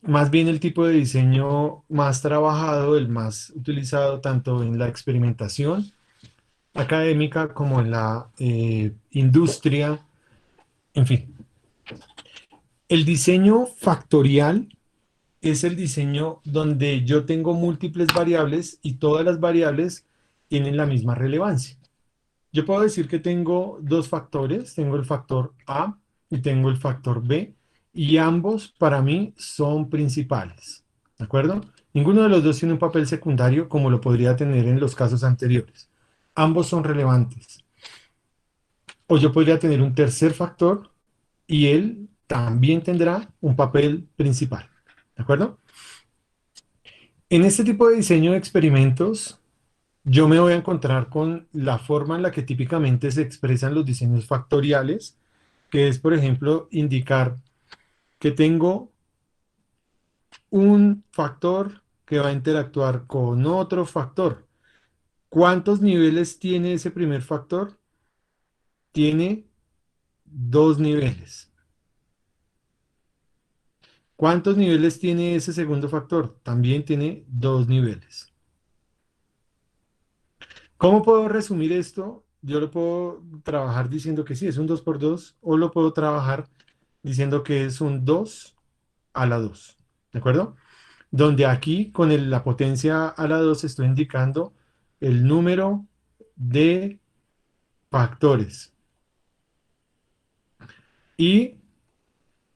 más bien el tipo de diseño más trabajado, el más utilizado tanto en la experimentación académica como en la industria, en fin. El diseño factorial es el diseño donde yo tengo múltiples variables y todas las variables tienen la misma relevancia. Yo puedo decir que tengo dos factores, tengo el factor A y tengo el factor B, y ambos para mí son principales, ¿de acuerdo? Ninguno de los dos tiene un papel secundario como lo podría tener en los casos anteriores. Ambos son relevantes. O yo podría tener un tercer factor y él también tendrá un papel principal, ¿de acuerdo? En este tipo de diseño de experimentos, yo me voy a encontrar con la forma en la que típicamente se expresan los diseños factoriales, que es, por ejemplo, indicar que tengo un factor que va a interactuar con otro factor. ¿Cuántos niveles tiene ese primer factor? Tiene 2 niveles. ¿Cuántos niveles tiene ese segundo factor? También tiene 2 niveles. ¿Cómo puedo resumir esto? Yo lo puedo trabajar diciendo que sí, es un 2 por 2, o lo puedo trabajar diciendo que es un 2 a la 2, ¿de acuerdo? Donde aquí con la potencia a la 2 estoy indicando el número de factores. Y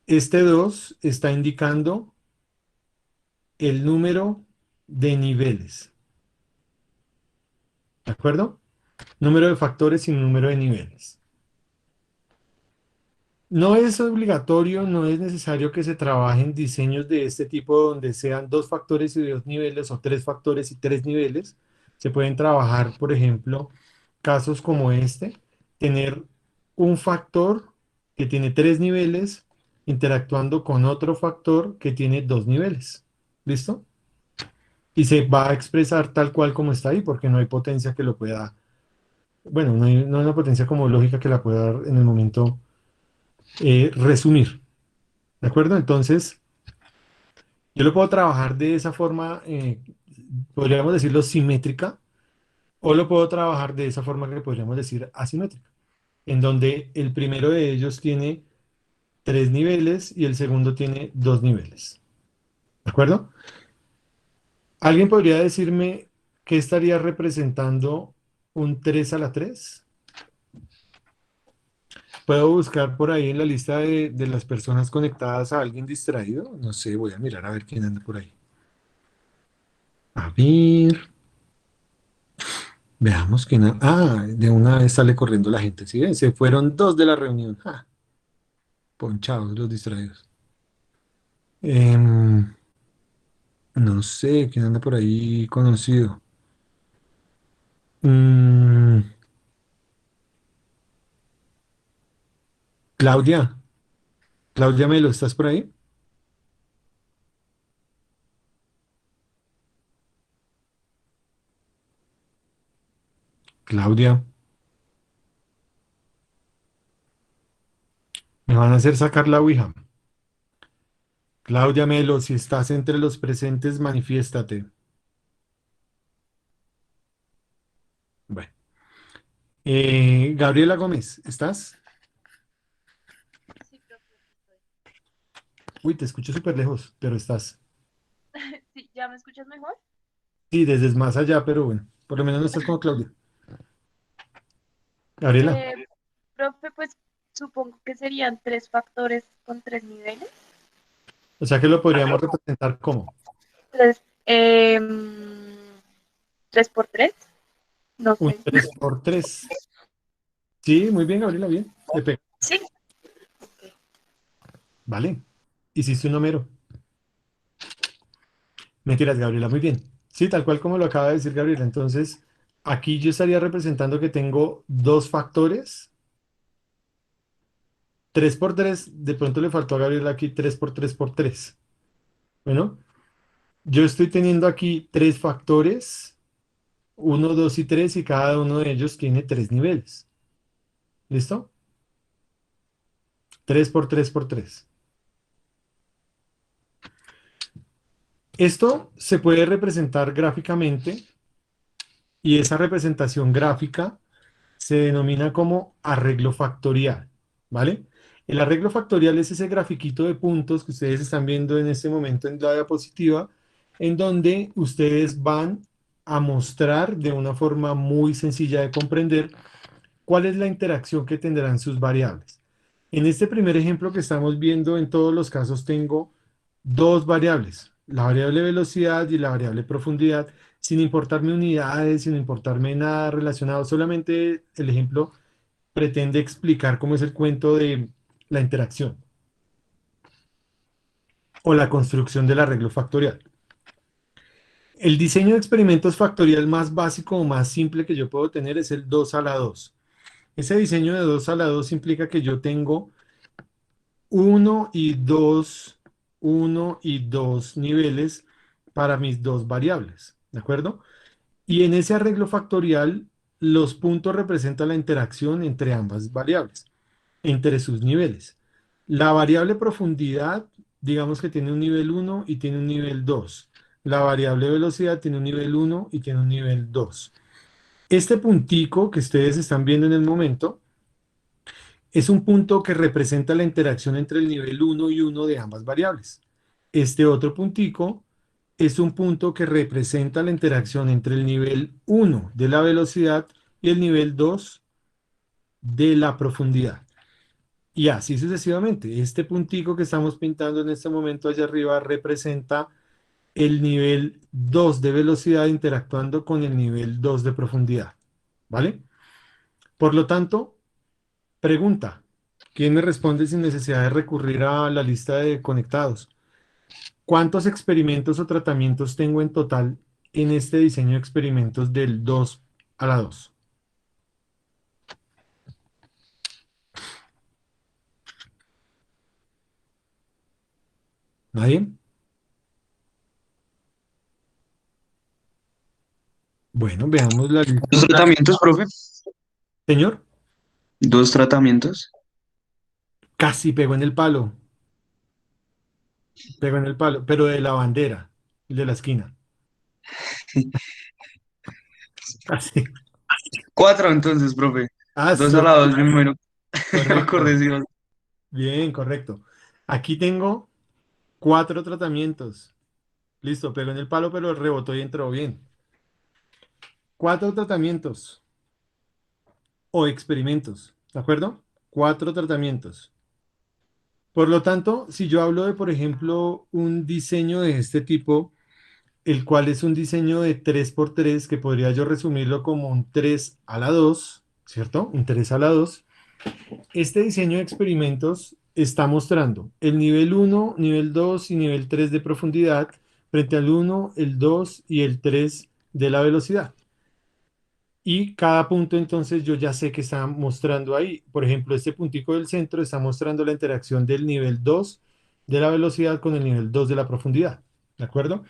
este 2 está indicando el número de niveles, ¿de acuerdo? Número de factores y número de niveles. No es obligatorio, no es necesario que se trabajen diseños de este tipo donde sean 2 factores y 2 niveles o 3 factores y 3 niveles. Se pueden trabajar, por ejemplo, casos como este, tener un factor que tiene 3 niveles interactuando con otro factor que tiene 2 niveles. ¿Listo? Y se va a expresar tal cual como está ahí porque no hay potencia que lo pueda bueno, no hay una potencia como lógica que la pueda en el momento resumir. ¿De acuerdo? Entonces, yo lo puedo trabajar de esa forma, podríamos decirlo simétrica, o lo puedo trabajar de esa forma que podríamos decir asimétrica, en donde el primero de ellos tiene 3 niveles y el segundo tiene 2 niveles. ¿De acuerdo? ¿Alguien podría decirme qué estaría representando un 3 a la 3? ¿Puedo buscar por ahí en la lista de las personas conectadas a alguien distraído? No sé, voy a mirar a ver quién anda por ahí. A ver, veamos quién. De una vez sale corriendo la gente. ¿Sí ven? Se fueron 2 de la reunión. Ponchados los distraídos. Em, no sé quién anda por ahí conocido. Mm, Claudia, Claudia Melo, ¿estás por ahí? Claudia, me van a hacer sacar la ouija. Claudia Melo, si estás entre los presentes, manifiéstate. Bueno. Gabriela Gómez, ¿estás? Sí, profe, aquí estoy. Uy, te escucho súper lejos, pero estás. Sí, ¿ya me escuchas mejor? Sí, desde más allá, pero bueno, por lo menos no estás como Claudia. Gabriela, Eh, Profe, pues supongo que serían tres factores con tres niveles. o sea que lo podríamos representar como Tres, tres por tres, no un sé. 3 por 3. Sí, muy bien, Gabriela, bien. Le pega. Sí. Vale, hiciste un número. Mentiras, Gabriela, muy bien. Sí, tal cual como lo acaba de decir Gabriela. Entonces, aquí yo estaría representando que tengo 2 factores. 3 por 3. De pronto le faltó a Gabriela aquí 3 por 3 por 3. Bueno, yo estoy teniendo aquí 3 factores, 1, 2 y 3, y cada uno de ellos tiene 3 niveles. ¿Listo? 3 por 3 por 3. Esto se puede representar gráficamente y esa representación gráfica se denomina como arreglo factorial, ¿vale? El arreglo factorial es ese grafiquito de puntos que ustedes están viendo en este momento en la diapositiva, en donde ustedes van a mostrar de una forma muy sencilla de comprender cuál es la interacción que tendrán sus variables. En este primer ejemplo que estamos viendo, en todos los casos tengo 2 variables, la variable velocidad y la variable profundidad, sin importarme unidades, sin importarme nada relacionado, solamente el ejemplo pretende explicar cómo es el cuento de la interacción o la construcción del arreglo factorial. El diseño de experimentos factorial más básico o más simple que yo puedo tener es el 2 a la 2. Ese diseño de 2 a la 2 implica que yo tengo uno y 2, 1 y 2 niveles para mis 2 variables, ¿de acuerdo? Y en ese arreglo factorial, los puntos representan la interacción entre ambas variables, entre sus niveles. La variable profundidad, digamos que tiene un nivel 1 y tiene un nivel 2. La variable velocidad tiene un nivel 1 y tiene un nivel 2. Este puntico que ustedes están viendo en el momento es un punto que representa la interacción entre el nivel 1 y 1 de ambas variables. Este otro puntico es un punto que representa la interacción entre el nivel 1 de la velocidad y el nivel 2 de la profundidad. Y así sucesivamente. Este puntico que estamos pintando en este momento allá arriba representa el nivel 2 de velocidad interactuando con el nivel 2 de profundidad. ¿Vale? Por lo tanto, pregunta. ¿Quién me responde sin necesidad de recurrir a la lista de conectados? ¿Cuántos experimentos o tratamientos tengo en total en este diseño de experimentos del 2 a la 2? ¿Nadie? Bueno, veamos la Los lista. tratamientos, profe. Señor, ¿Dos tratamientos? casi pegó en el palo, pero de la bandera, el de la esquina. Casi. Cuatro entonces, profe. Ah, Dos a la dos, bueno, ya me acordé, correcto. sí. Bien, correcto. Aquí tengo 4 tratamientos. Listo, pegó en el palo, pero rebotó y entró bien. 4 tratamientos o experimentos, ¿de acuerdo? 4 tratamientos. Por lo tanto, si yo hablo de, por ejemplo, un diseño de este tipo, el cual es un diseño de 3 por 3, que podría yo resumirlo como un 3 a la 2, ¿cierto? Un 3 a la 2. Este diseño de experimentos está mostrando el nivel 1, nivel 2 y nivel 3 de profundidad frente al 1, el 2 y el 3 de la velocidad. Y cada punto entonces yo ya sé que está mostrando ahí. Por ejemplo, este puntico del centro está mostrando la interacción del nivel 2 de la velocidad con el nivel 2 de la profundidad. ¿De acuerdo?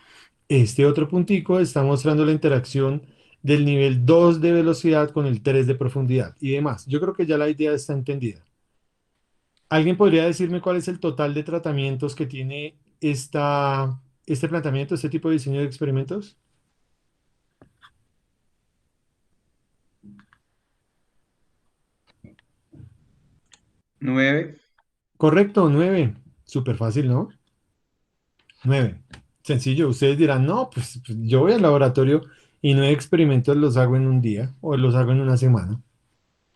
Este otro puntico está mostrando la interacción del nivel 2 de velocidad con el 3 de profundidad y demás. Yo creo que ya la idea está entendida. ¿Alguien podría decirme cuál es el total de tratamientos que tiene este planteamiento, este tipo de diseño de experimentos? Nueve. Correcto, 9. Súper fácil, ¿no? 9. Sencillo. Ustedes dirán, no, pues yo voy al laboratorio y 9 experimentos los hago en un día o los hago en una semana.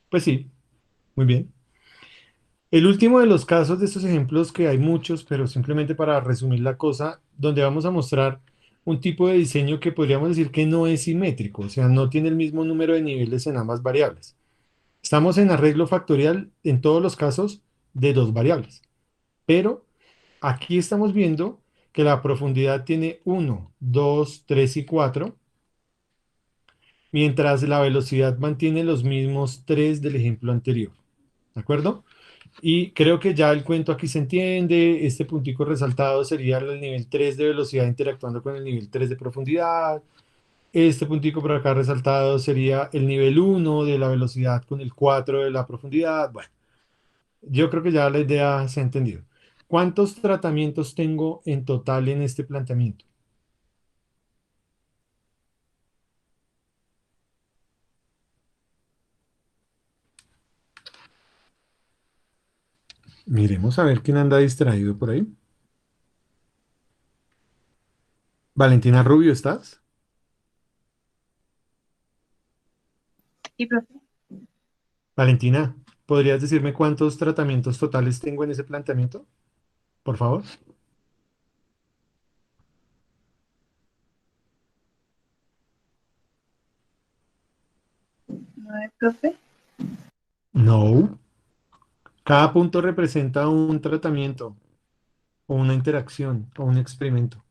Pues sí, muy bien. El último de los casos de estos ejemplos, que hay muchos, pero simplemente para resumir la cosa, donde vamos a mostrar un tipo de diseño que podríamos decir que no es simétrico, o sea, no tiene el mismo número de niveles en ambas variables. Estamos en arreglo factorial en todos los casos de 2 variables, pero aquí estamos viendo que la profundidad tiene 1, 2, 3 y 4, mientras la velocidad mantiene los mismos 3 del ejemplo anterior. ¿De acuerdo? Y creo que ya el cuento aquí se entiende. Este puntico resaltado sería el nivel 3 de velocidad interactuando con el nivel 3 de profundidad. Este puntico por acá resaltado sería el nivel 1 de la velocidad con el 4 de la profundidad. Bueno, yo creo que ya la idea se ha entendido. ¿Cuántos tratamientos tengo en total en este planteamiento? Miremos a ver quién anda distraído por ahí. Valentina Rubio, ¿estás? Y profe, Valentina, ¿podrías decirme cuántos tratamientos totales tengo en ese planteamiento? Por favor. 9, profe. No. Cada punto representa un tratamiento o una interacción o un experimento.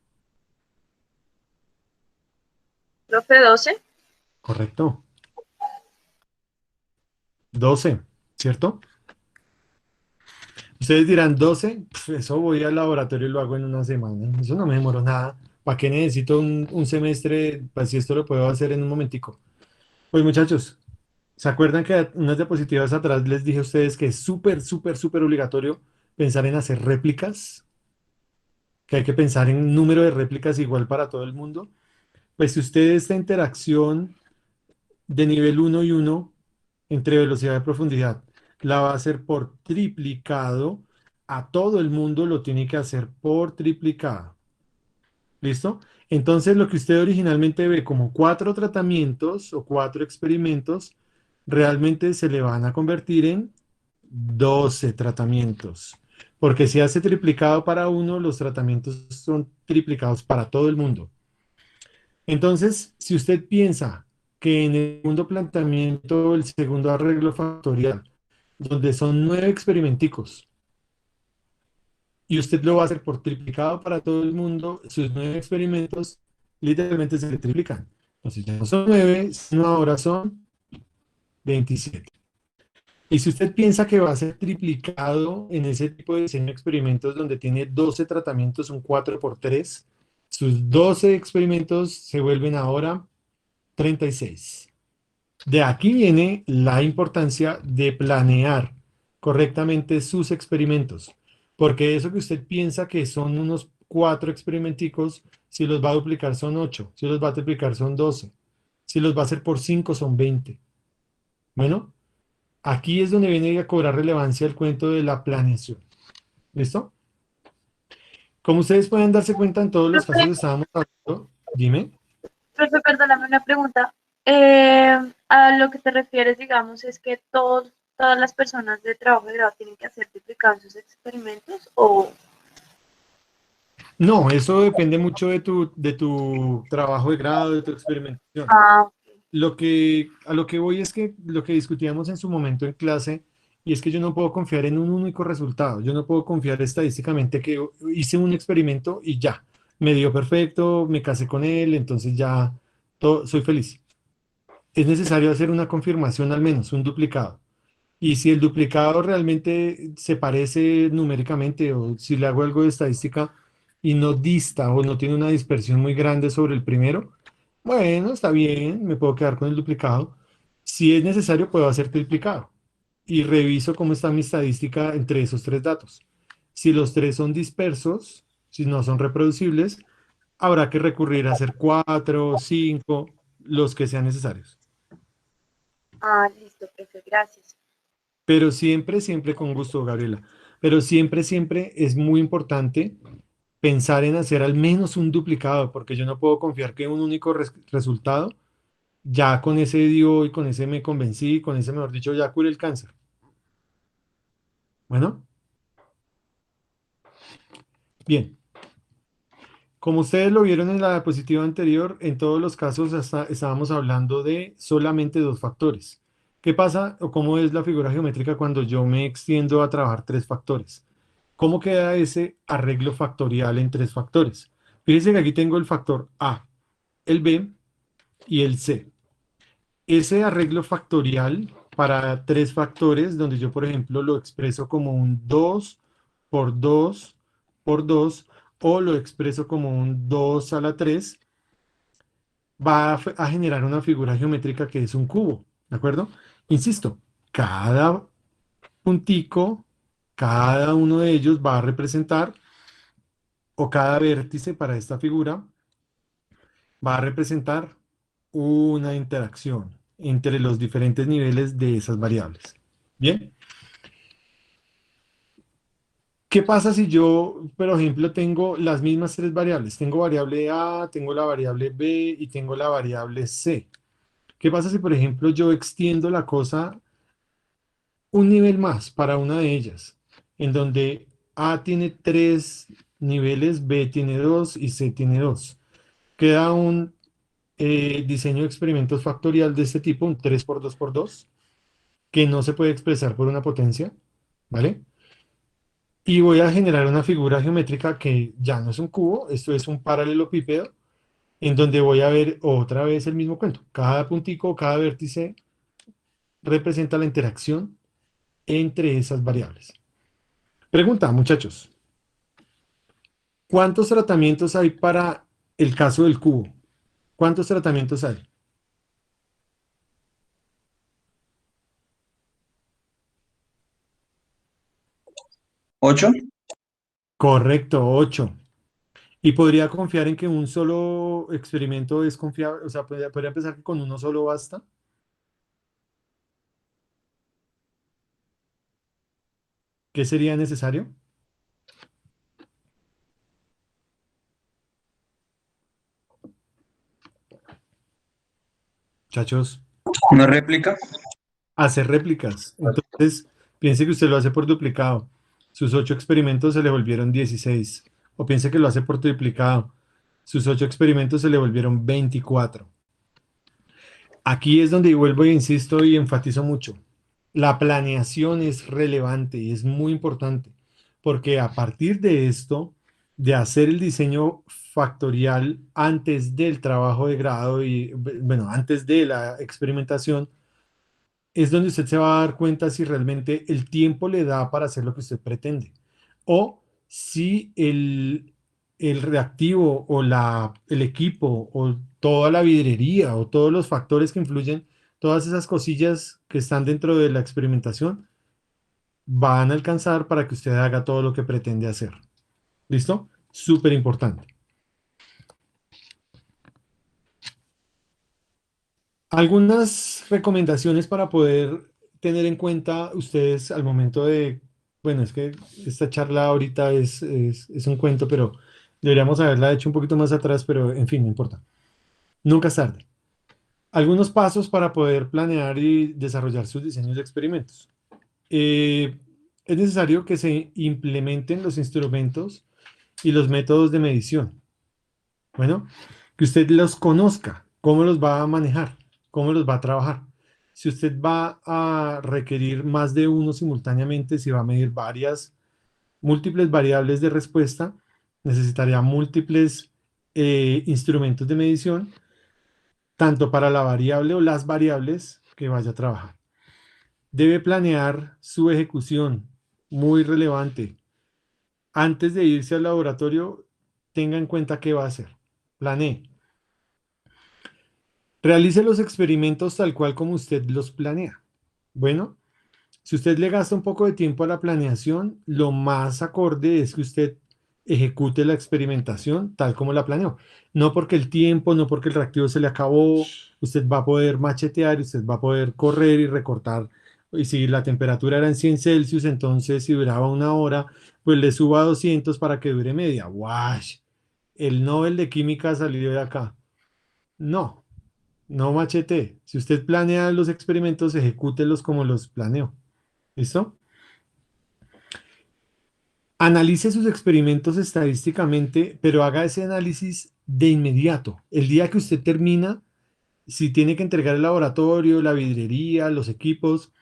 Profe, 12. Correcto. 12, ¿cierto? Ustedes dirán 12, eso voy al laboratorio y lo hago en una semana. Eso no me demoró nada. ¿Para qué necesito un semestre? Pues si esto lo puedo hacer en un momentico. Pues muchachos, ¿se acuerdan que unas diapositivas atrás les dije a ustedes que es súper, súper, súper obligatorio pensar en hacer réplicas? Que hay que pensar en un número de réplicas igual para todo el mundo. Pues si usted esta interacción de nivel 1 y 1 entre velocidad y profundidad la va a hacer por triplicado, a todo el mundo lo tiene que hacer por triplicado. ¿Listo? Entonces lo que usted originalmente ve como 4 tratamientos o 4 experimentos, realmente se le van a convertir en 12 tratamientos. Porque si hace triplicado para uno, los tratamientos son triplicados para todo el mundo. Entonces, si usted piensa que en el segundo planteamiento, el segundo arreglo factorial, donde son 9 experimenticos, y usted lo va a hacer por triplicado para todo el mundo, sus 9 experimentos literalmente se triplican. Entonces, ya no son 9, sino ahora son 27. Y si usted piensa que va a ser triplicado en ese tipo de diseño de experimentos donde tiene 12 tratamientos, un 4 por 3, sus 12 experimentos se vuelven ahora 36. De aquí viene la importancia de planear correctamente sus experimentos, porque eso que usted piensa que son unos 4 experimenticos, si los va a duplicar son 8, si los va a triplicar son 12, si los va a hacer por 5 son 20. Bueno, aquí es donde viene a cobrar relevancia el cuento de la planeación. ¿Listo? Como ustedes pueden darse cuenta, en todos los casos Profe, estábamos hablando, dime. profe, perdóname una pregunta. A lo que te refieres, digamos, es que todas las personas de trabajo de grado tienen que hacer duplicados sus experimentos o... No, eso depende mucho de tu trabajo de grado, de tu experimentación. Ah, A lo que voy es que lo que discutíamos en su momento en clase, y es que yo no puedo confiar en un único resultado. Yo no puedo confiar estadísticamente que hice un experimento y ya, me dio perfecto, me casé con él, entonces ya soy feliz. Es necesario hacer una confirmación al menos, un duplicado. Y si el duplicado realmente se parece numéricamente o si le hago algo de estadística y no dista o no tiene una dispersión muy grande sobre el primero, bueno, está bien, me puedo quedar con el duplicado. Si es necesario, puedo hacer triplicado y reviso cómo está mi estadística entre esos 3 datos. Si los 3 son dispersos, si no son reproducibles, habrá que recurrir a hacer 4, 5, los que sean necesarios. listo, profe, gracias. Pero siempre, siempre con gusto, Gabriela. Pero siempre, siempre es muy importante pensar en hacer al menos un duplicado, porque yo no puedo confiar que un único resultado, ya con ese dio y con ese me convencí, con ese, mejor dicho, ya curé el cáncer. Bueno, bien. Como ustedes lo vieron en la diapositiva anterior, en todos los casos estábamos hablando de solamente 2 factores. ¿Qué pasa o cómo es la figura geométrica cuando yo me extiendo a trabajar 3 factores? ¿Cómo queda ese arreglo factorial en 3 factores? Fíjense que aquí tengo el factor A, el B y el C. Ese arreglo factorial para 3 factores, donde yo, por ejemplo, lo expreso como un 2 por 2 por 2, o lo expreso como un 2 a la 3, va a generar una figura geométrica que es un cubo, ¿de acuerdo? Insisto, cada puntico, cada uno de ellos va a representar, o cada vértice para esta figura, va a representar una interacción entre los diferentes niveles de esas variables. Bien, ¿qué pasa si yo, por ejemplo, tengo las mismas 3 variables? Tengo variable A, tengo la variable B y tengo la variable C. ¿Qué pasa si, por ejemplo, yo extiendo la cosa un nivel más para una de ellas, en donde A tiene 3 niveles, B tiene 2 y C tiene 2? Queda un diseño de experimentos factorial de este tipo, un 3 por 2 por 2, que no se puede expresar por una potencia, ¿vale? Y voy a generar una figura geométrica que ya no es un cubo, esto es un paralelopípedo, en donde voy a ver otra vez el mismo cuento. Cada puntico, cada vértice representa la interacción entre esas variables. Pregunta, muchachos, ¿cuántos tratamientos hay para el caso del cubo? ¿Cuántos tratamientos hay? ¿8? Correcto, 8. Y podría confiar en que un solo experimento es confiable, o sea, podría pensar que con uno solo basta. ¿Qué sería necesario? Muchachos, ¿Una réplica? hacer réplicas. Entonces, piense que usted lo hace por duplicado. Sus 8 experimentos se le volvieron 16. O piense que lo hace por triplicado. Sus 8 experimentos se le volvieron 24. Aquí es donde vuelvo e insisto y enfatizo mucho. La planeación es relevante y es muy importante, porque a partir de esto, de hacer el diseño factorial antes del trabajo de grado y, bueno, antes de la experimentación, es donde usted se va a dar cuenta si realmente el tiempo le da para hacer lo que usted pretende. O si el reactivo o el equipo o toda la vidrería o todos los factores que influyen Todas esas cosillas que están dentro de la experimentación van a alcanzar para que usted haga todo lo que pretende hacer. ¿Listo? Súper importante. Algunas recomendaciones para poder tener en cuenta ustedes al momento de, bueno, es que esta charla ahorita es un cuento, pero deberíamos haberla hecho un poquito más atrás, pero en fin, no importa. Nunca es tarde. Algunos pasos para poder planear y desarrollar sus diseños de experimentos. Es necesario que se implementen los instrumentos y los métodos de medición. Bueno, que usted los conozca, cómo los va a manejar, cómo los va a trabajar. Si usted va a requerir más de uno simultáneamente, si va a medir múltiples variables de respuesta, necesitaría múltiples instrumentos de medición, tanto para la variable o las variables que vaya a trabajar. Debe planear su ejecución, muy relevante. Antes de irse al laboratorio, tenga en cuenta qué va a hacer. Planee. Realice los experimentos tal cual como usted los planea. Bueno, si usted le gasta un poco de tiempo a la planeación, lo más acorde es que usted ejecute la experimentación tal como la planeó. No porque el tiempo, no porque el reactivo se le acabó, usted va a poder machetear, usted va a poder correr y recortar. Y si la temperatura era en 100 Celsius, entonces si duraba una hora, pues le suba a 200 para que dure media. ¡Wash! El Nobel de Química salió de acá. No, no machete. Si usted planea los experimentos, ejecútelos como los planeó. ¿Listo? Analice sus experimentos estadísticamente, pero haga ese análisis de inmediato. El día que usted termina, si tiene que entregar el laboratorio, la vidriería, los equipos,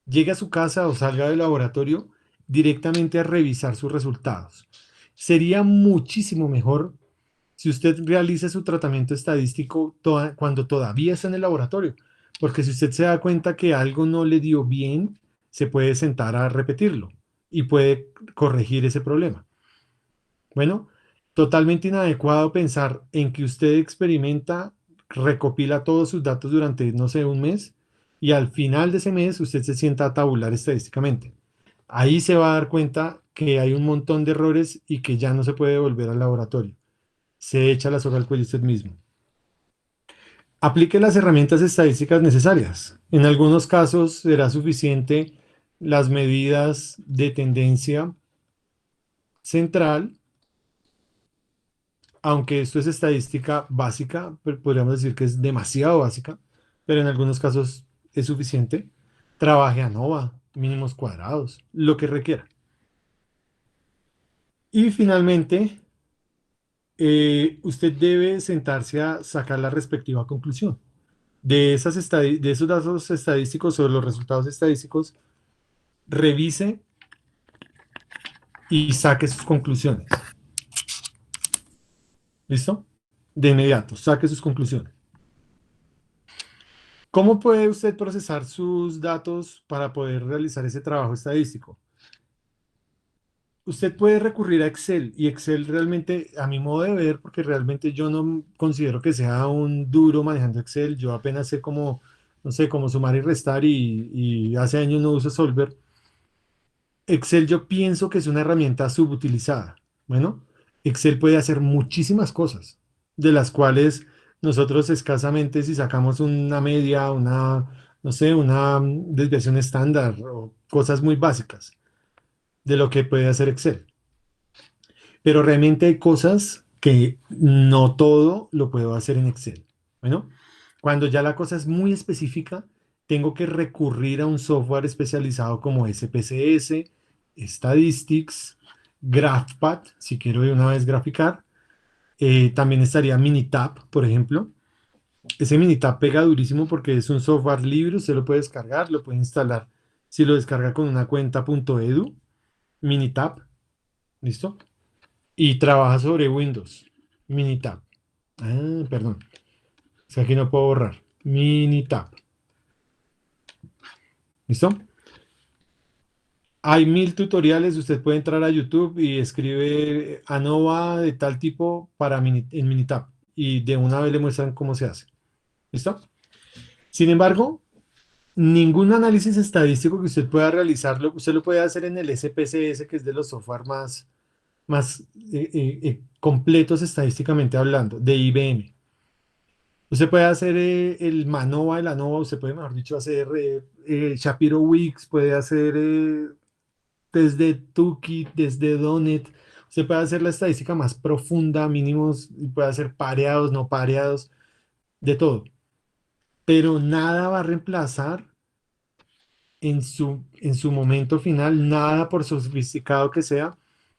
llegue a su casa o salga del laboratorio directamente a revisar sus resultados. Sería muchísimo mejor si usted realiza su tratamiento estadístico cuando todavía está en el laboratorio, porque si usted se da cuenta que algo no le dio bien, se puede sentar a repetirlo y puede corregir ese problema. Bueno, totalmente inadecuado pensar en que usted experimenta, recopila todos sus datos durante, no sé, un mes y al final de ese mes usted se sienta a tabular estadísticamente. Ahí se va a dar cuenta que hay un montón de errores y que ya no se puede volver al laboratorio. Se echa la soga al cuello usted mismo. Aplique las herramientas estadísticas necesarias. En algunos casos será suficiente las medidas de tendencia central, aunque esto es estadística básica, podríamos decir que es demasiado básica, pero en algunos casos es suficiente. Trabaje ANOVA, mínimos cuadrados, lo que requiera. Y finalmente, usted debe sentarse a sacar la respectiva conclusión. De esos datos estadísticos o los resultados estadísticos, revise y saque sus conclusiones. ¿Listo? De inmediato, saque sus conclusiones. ¿Cómo puede usted procesar sus datos para poder realizar ese trabajo estadístico? Usted puede recurrir a Excel y Excel realmente, a mi modo de ver, porque realmente yo no considero que sea un duro manejando Excel, yo apenas sé cómo, no sé, cómo sumar y restar y hace años no uso Solver. Excel yo pienso que es una herramienta subutilizada. Bueno, Excel puede hacer muchísimas cosas, de las cuales nosotros escasamente si sacamos una media, no sé, una desviación estándar o cosas muy básicas de lo que puede hacer Excel. Pero realmente hay cosas que no todo lo puedo hacer en Excel. Bueno, cuando ya la cosa es muy específica, tengo que recurrir a un software especializado como SPSS, Statistics, GraphPad, si quiero de una vez graficar. También estaría Minitab, por ejemplo. Ese Minitab pega durísimo porque es un software libre, usted lo puede descargar, lo puede instalar. Si lo descarga con una cuenta .edu, Minitab, ¿listo? Y trabaja sobre Windows. Minitab. Ah, perdón. Es que aquí no puedo borrar. Minitab. ¿Listo? Hay 1000 tutoriales. Usted puede entrar a YouTube y escribe ANOVA de tal tipo en Minitab. Y de una vez le muestran cómo se hace. ¿Listo? Sin embargo, ningún análisis estadístico que usted pueda realizarlo, usted lo puede hacer en el SPSS, que es de los software más completos estadísticamente hablando, de IBM. Usted puede hacer el MANOVA, el ANOVA, usted puede, mejor dicho, hacer Shapiro-Wilks, puede hacer desde Tukey, desde Donet. Usted puede hacer la estadística más profunda, mínimos, y puede hacer pareados, no pareados, de todo. Pero nada va a reemplazar en su momento final, nada por sofisticado que sea,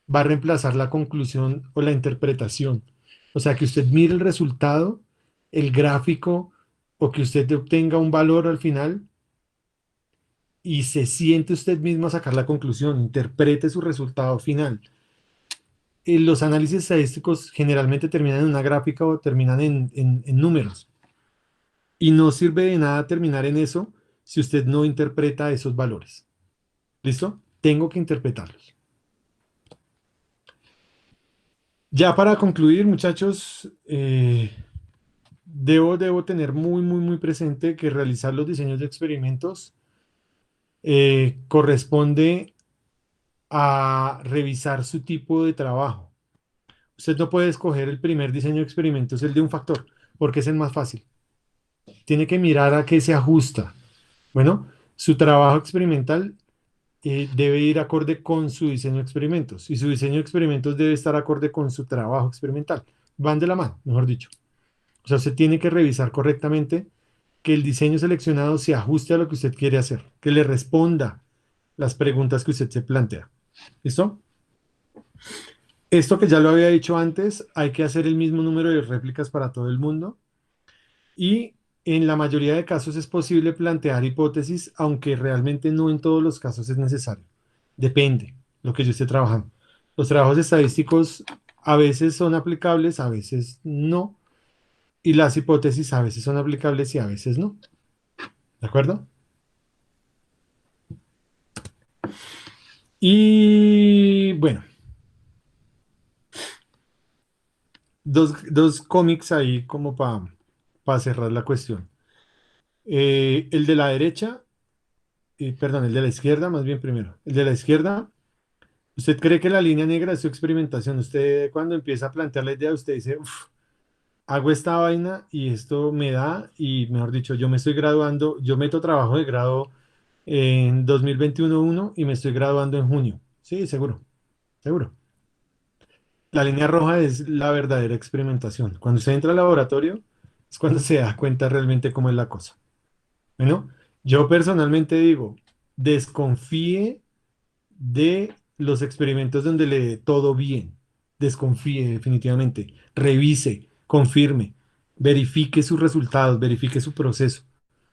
va a reemplazar la conclusión o la interpretación. O sea, que usted mire el resultado, el gráfico, o que usted obtenga un valor al final y se siente usted mismo a sacar la conclusión, interprete su resultado final. Los análisis estadísticos generalmente terminan en una gráfica o terminan en números. Y no sirve de nada terminar en eso si usted no interpreta esos valores. ¿Listo? Tengo que interpretarlos. Ya para concluir, muchachos, debo tener muy presente que realizar los diseños de experimentos corresponde a revisar su tipo de trabajo. Usted no puede escoger el primer diseño de experimentos, el de un factor, porque es el más fácil. Tiene que mirar a qué se ajusta. Bueno, su trabajo experimental debe ir acorde con su diseño de experimentos y su diseño de experimentos debe estar acorde con su trabajo experimental. Van de la mano, mejor dicho. O sea, usted tiene que revisar correctamente que el diseño seleccionado se ajuste a lo que usted quiere hacer, que le responda las preguntas que usted se plantea. ¿Listo? Esto que ya lo había dicho antes, hay que hacer el mismo número de réplicas para todo el mundo y en la mayoría de casos es posible plantear hipótesis, aunque realmente no en todos los casos es necesario. Depende lo que yo esté trabajando. Los trabajos estadísticos a veces son aplicables, a veces no, y las hipótesis a veces son aplicables y a veces no. ¿De acuerdo? Y bueno, dos cómics ahí como para cerrar la cuestión. El de la derecha, perdón, el de la izquierda, más bien primero. El de la izquierda, ¿usted cree que la línea negra es su experimentación? Usted cuando empieza a plantear la idea, usted dice, "Uf, hago esta vaina y esto me da, y mejor dicho, yo me estoy graduando, yo meto trabajo de grado en 2021 y me estoy graduando en junio. Sí, seguro, seguro. La línea roja es la verdadera experimentación. Cuando usted entra al laboratorio, es cuando se da cuenta realmente cómo es la cosa. Bueno, yo personalmente digo, desconfíe de los experimentos donde le dé todo bien. Desconfíe definitivamente. Revise, confirme, verifique sus resultados, verifique su proceso.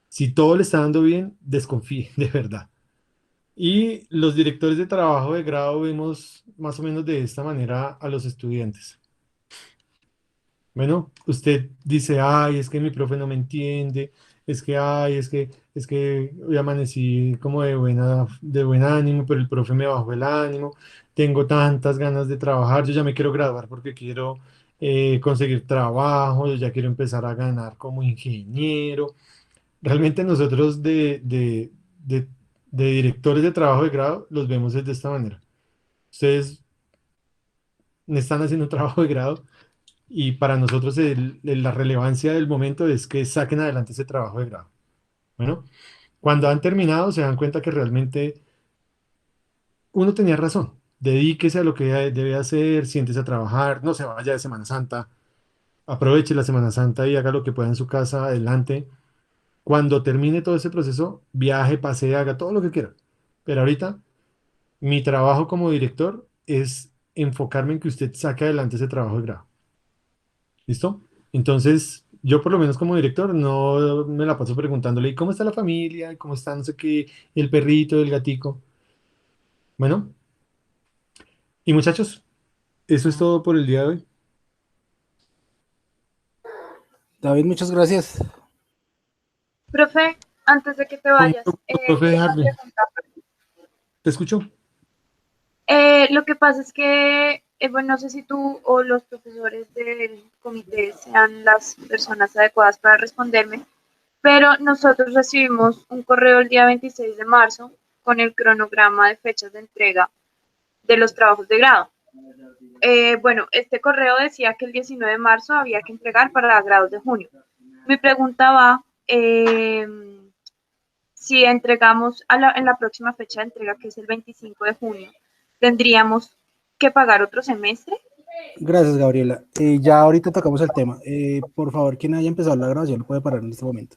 Si todo le está dando bien, desconfíe, de verdad. Y los directores de trabajo de grado vemos más o menos de esta manera a los estudiantes. Bueno, usted dice, ay, es que mi profe no me entiende, es que, ay, es que hoy amanecí como de buen ánimo, pero el profe me bajó el ánimo, tengo tantas ganas de trabajar, yo ya me quiero graduar porque quiero conseguir trabajo, yo ya quiero empezar a ganar como ingeniero. Realmente nosotros de directores de trabajo de grado los vemos de esta manera. Ustedes están haciendo un trabajo de grado y para nosotros la relevancia del momento es que saquen adelante ese trabajo de grado. Bueno, cuando han terminado se dan cuenta que realmente uno tenía razón. Dedíquese a lo que debe hacer, siéntese a trabajar, no se vaya de Semana Santa, aproveche la Semana Santa y haga lo que pueda en su casa, adelante. Cuando termine todo ese proceso, viaje, pasee, haga todo lo que quiera. Pero ahorita, mi trabajo como director es enfocarme en que usted saque adelante ese trabajo de grado. ¿Listo? Entonces, yo por lo menos como director no me la paso preguntándole, ¿y cómo está la familia? ¿Cómo está no sé qué, el perrito, el gatico? Bueno, y muchachos, eso es todo por el día de hoy. David, muchas gracias. Profe, antes de que te Con vayas, mucho gusto, profe una Harvey. pregunta. ¿Te escucho? Lo que pasa es que, bueno, no sé si tú o los profesores del comité sean las personas adecuadas para responderme, pero nosotros recibimos un correo el día 26 de marzo con el cronograma de fechas de entrega de los trabajos de grado. Bueno, este correo decía que el 19 de marzo había que entregar para grados de junio. Mi pregunta va, si entregamos en la próxima fecha de entrega, que es el 25 de junio, ¿tendríamos que pagar otro semestre? Gracias, Gabriela. Ya ahorita tocamos el tema. Por favor, quien haya empezado la grabación lo puede parar en este momento.